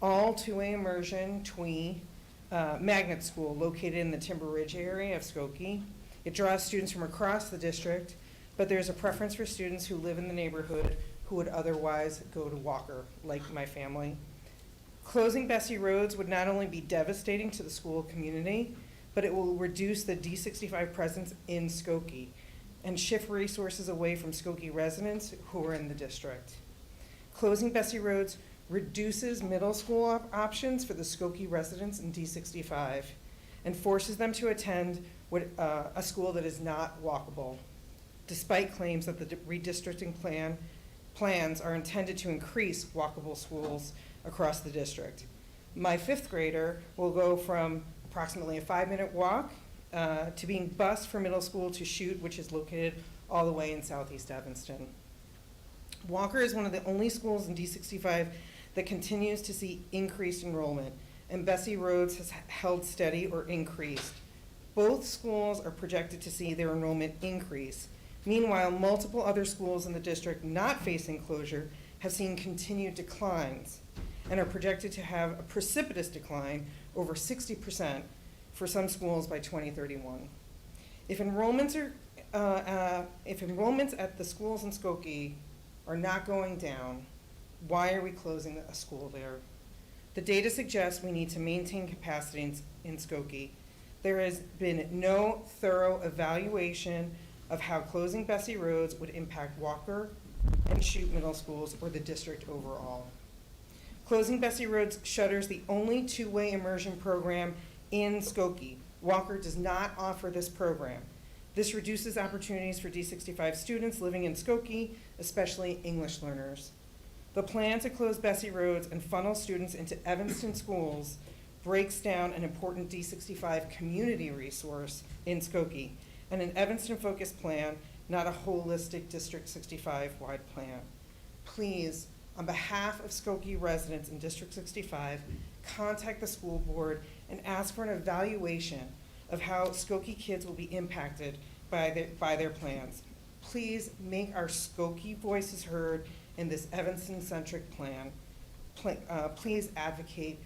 all two-way immersion TWE magnet school located in the Timber Ridge area of Skokie. It draws students from across the district, but there's a preference for students who live in the neighborhood who would otherwise go to Walker, like my family. Closing Bessie Rhodes would not only be devastating to the school community, but it will reduce the D65 presence in Skokie and shift resources away from Skokie residents who are in the district. Closing Bessie Rhodes reduces middle school options for the Skokie residents in D65 and forces them to attend a school that is not walkable, despite claims that the redistricting plans are intended to increase walkable schools across the district. My 5th grader will go from approximately a 5-minute walk to being bused from middle school to Chute, which is located all the way in southeast Evanston. Walker is one of the only schools in D65 that continues to see increased enrollment, and Bessie Rhodes has held steady or increased. Both schools are projected to see their enrollment increase. Meanwhile, multiple other schools in the district not facing closure have seen continued declines and are projected to have a precipitous decline over 60% for some schools by 2031. If enrollments at the schools in Skokie are not going down, why are we closing a school there? The data suggests we need to maintain capacity in Skokie. There has been no thorough evaluation of how closing Bessie Rhodes would impact Walker and Chute middle schools or the district overall. Closing Bessie Rhodes shutters the only two-way immersion program in Skokie. Walker does not offer this program. This reduces opportunities for D65 students living in Skokie, especially English learners. The plan to close Bessie Rhodes and funnel students into Evanston schools breaks down an important D65 community resource in Skokie and an Evanston-focused plan, not a holistic District 65-wide plan. Please, on behalf of Skokie residents in District 65, contact the school board and ask for an evaluation of how Skokie kids will be impacted by their plans. Please make our Skokie voices heard in this Evanston-centric plan. Please advocate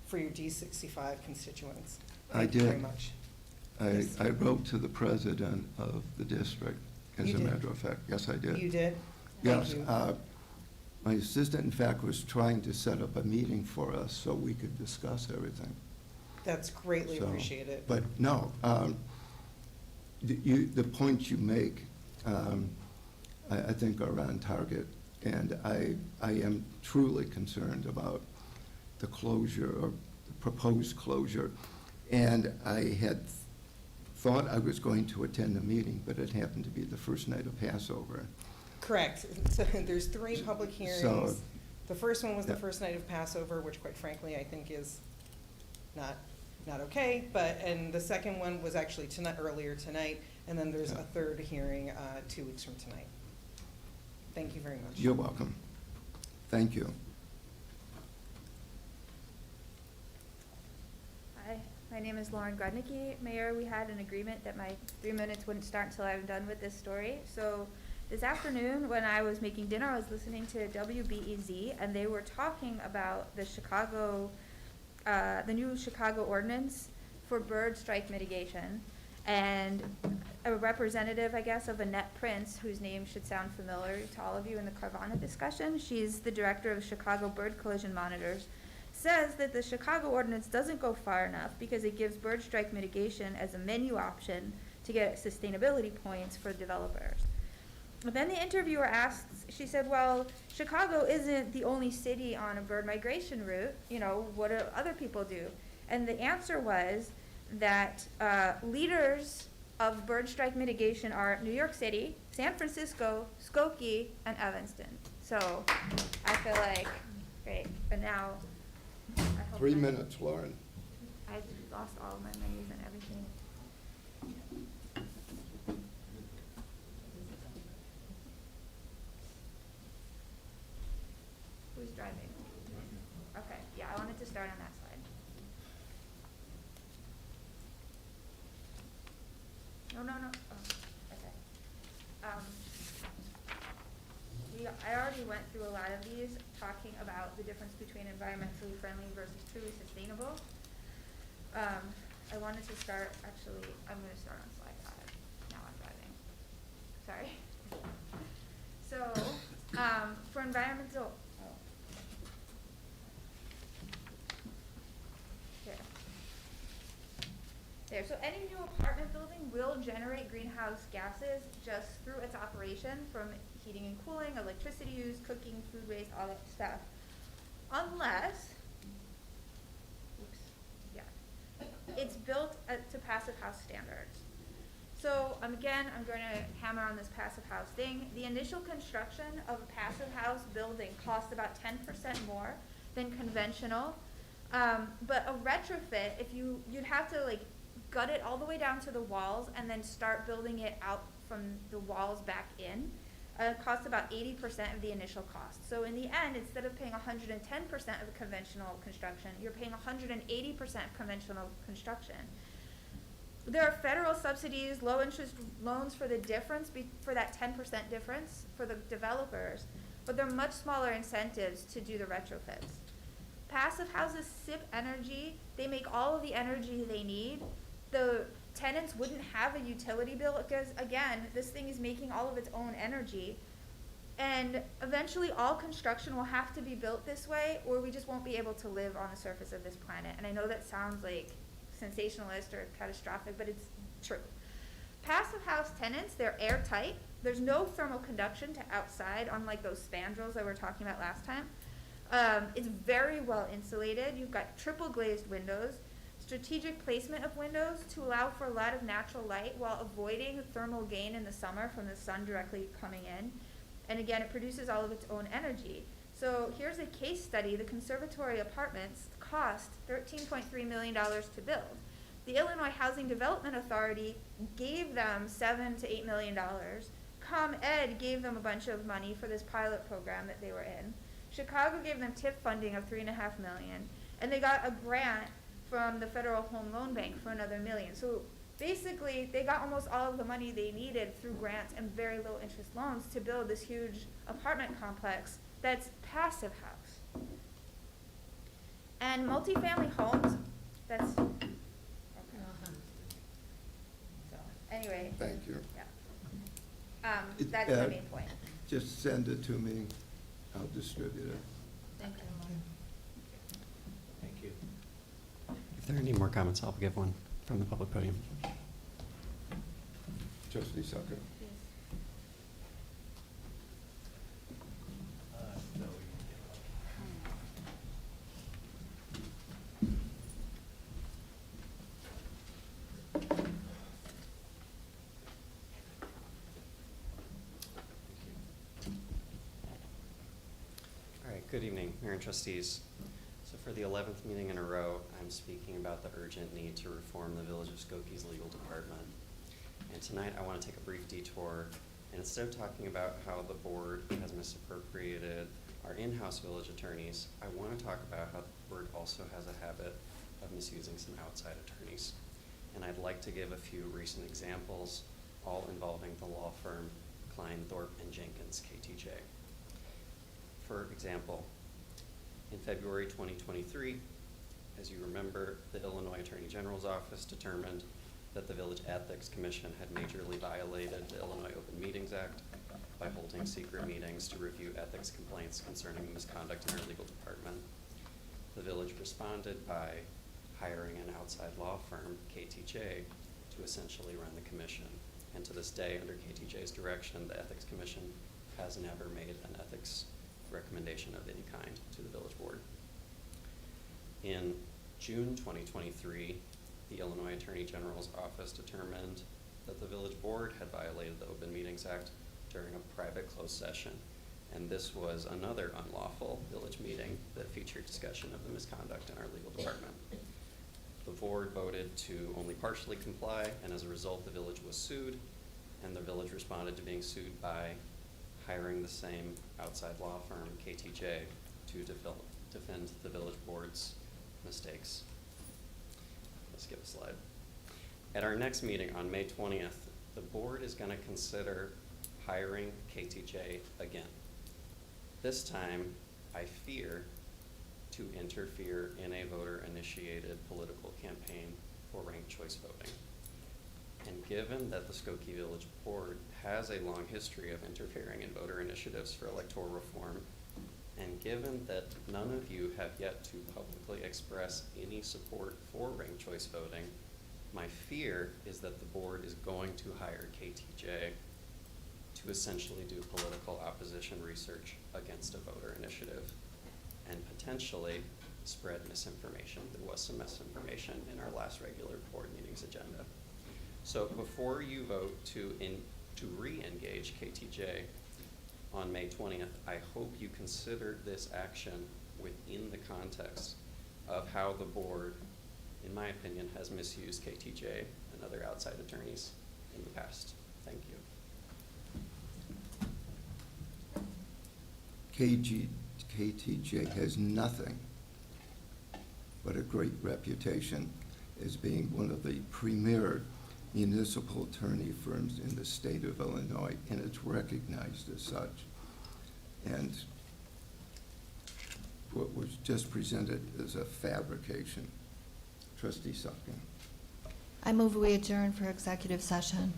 for your D65 constituents. Thank you very much. I wrote to the president of the district, as a matter of fact. Yes, I did. You did? Yes. Thank you. My assistant, in fact, was trying to set up a meeting for us so we could discuss everything. That's greatly So, appreciated. But no, the points you make, I think are on target. And I am truly concerned about the closure or the proposed closure. And I had thought I was going to attend the meeting, but it happened to be the first night of Passover. Correct. So there's 3 public hearings. So- The first one was the Yeah. first night of Passover, which quite frankly I think is not okay, and the second one was actually earlier tonight, and then there's a third hearing 2 weeks from tonight. Thank you very much. You're welcome. Thank you. Hi, my name is Lauren Grudnicki. Mayor, we had an agreement that my 3 minutes wouldn't start until I'm done with this story. So this afternoon, when I was making dinner, I was listening to WBEZ, and they were talking about the new Chicago ordinance for bird strike mitigation. and a representative, I guess, of Annette Prince, whose name should sound familiar to all of you in the Carvana discussion. She's the director of Chicago Bird Collision Monitors, says that the Chicago ordinance doesn't go far enough because it gives bird strike mitigation as a menu option to get sustainability points for developers. But then the interviewer asked, she said, well, Chicago isn't the only city on a bird migration route, you know, what do other people do? And the answer was that leaders of bird strike mitigation are New York City, San Francisco, Skokie, and Evanston. So I feel like, great, but now I hope 3 minutes, Lauren. I lost all of my menus and everything. Who's driving? Okay, yeah, I wanted to start on that slide. No. Oh, okay. I already went through a lot of these, talking about the difference between environmentally friendly versus truly sustainable. I wanted to start, actually, I'm gonna start on slide 5. Now I'm driving. Sorry. So, for environmental, There, so any new apartment building will generate greenhouse gases just through its operation, from heating and cooling, electricity use, cooking, food waste, all that stuff. Unless, it's built to passive house standards. So again, I'm going to hammer on this passive house thing. The initial construction of a passive house building costs about 10% more than conventional. But a retrofit, you'd have to like gut it all the way down to the walls and then start building it out from the walls back in. Costs about 80% of the initial cost. So in the end, instead of paying 110% of conventional construction, you're paying 180% of conventional construction. There are federal subsidies, low interest loans for the difference, for that 10% difference for the developers, but there are much smaller incentives to do the retrofits. Passive houses sip energy. They make all of the energy they need. The tenants wouldn't have a utility bill because, again, this thing is making all of its own energy. And eventually all construction will have to be built this way, or we just won't be able to live on the surface of this planet. And I know that sounds like sensationalist or catastrophic, but it's true. Passive house tenants, they're airtight. There's no thermal conduction to outside, unlike those spandrels that we were talking about last time. It's very well insulated. You've got triple glazed windows, strategic placement of windows to allow for a lot of natural light while avoiding thermal gain in the summer from the sun directly coming in. And again, it produces all of its own energy. So here's a case study. The Conservatory Apartments cost $13.3 million to build. The Illinois Housing Development Authority gave them $7 to $8 million. ComEd gave them a bunch of money for this pilot program that they were in. Chicago gave them TIF funding of $3.5 million, and they got a grant from the Federal Home Loan Bank for another $1 million. So basically, they got almost all of the money they needed through grants and very low interest loans to build this huge apartment complex that's passive house. And multifamily homes, that's, okay. So, anyway. Thank you. Yeah. That's my main point. Just send it to me. I'll distribute it. Thank you. Thank you. If there are any more comments, I'll give one from the public podium. Trustee Sucker. All right, good evening, Mayor and Trustees. So for the 11th meeting in a row, I'm speaking about the urgent need to reform the Village of Skokie's legal department. And tonight I want to take a brief detour, and instead of talking about how the board has misappropriated our in-house village attorneys, I want to talk about how the board also has a habit of misusing some outside attorneys. And I'd like to give a few recent examples, all involving the law firm Klein, Thorpe & Jenkins, KTJ. For example, in February 2023, as you remember, the Illinois Attorney General's office determined that the Village Ethics Commission had majorly violated the Illinois Open Meetings Act by holding secret meetings to review ethics complaints concerning misconduct in our legal department. The village responded by hiring an outside law firm, KTJ, to essentially run the commission. And to this day, under KTJ's direction, the Ethics Commission has never made an ethics recommendation of any kind to the village board. In June 2023, the Illinois Attorney General's office determined that the village board had violated the Open Meetings Act during a private closed session. And this was another unlawful village meeting that featured discussion of the misconduct in our legal department. The board voted to only partially comply, and as a result, the village was sued, and the village responded to being sued by hiring the same outside law firm, KTJ, to defend the village board's mistakes. Let's skip a slide. At our next meeting on May 20th, the board is going to consider hiring KTJ again. This time, I fear, to interfere in a voter-initiated political campaign for ranked choice voting. And given that the Skokie Village Board has a long history of interfering in voter initiatives for electoral reform, and given that none of you have yet to publicly express any support for ranked choice voting, my fear is that the board is going to hire KTJ to essentially do political opposition research against a voter initiative and potentially spread misinformation. There was some misinformation in our last regular board meetings agenda. So before you vote to re-engage KTJ on May 20th, I hope you consider this action within the context of how the board, in my opinion, has misused KTJ and other outside attorneys in the past. Thank you. KTJ has nothing but a great reputation as being one of the premier municipal attorney firms in the state of Illinois, and it's recognized as such. And what was just presented is a fabrication. Trustee Sucking. I move we adjourn for executive session.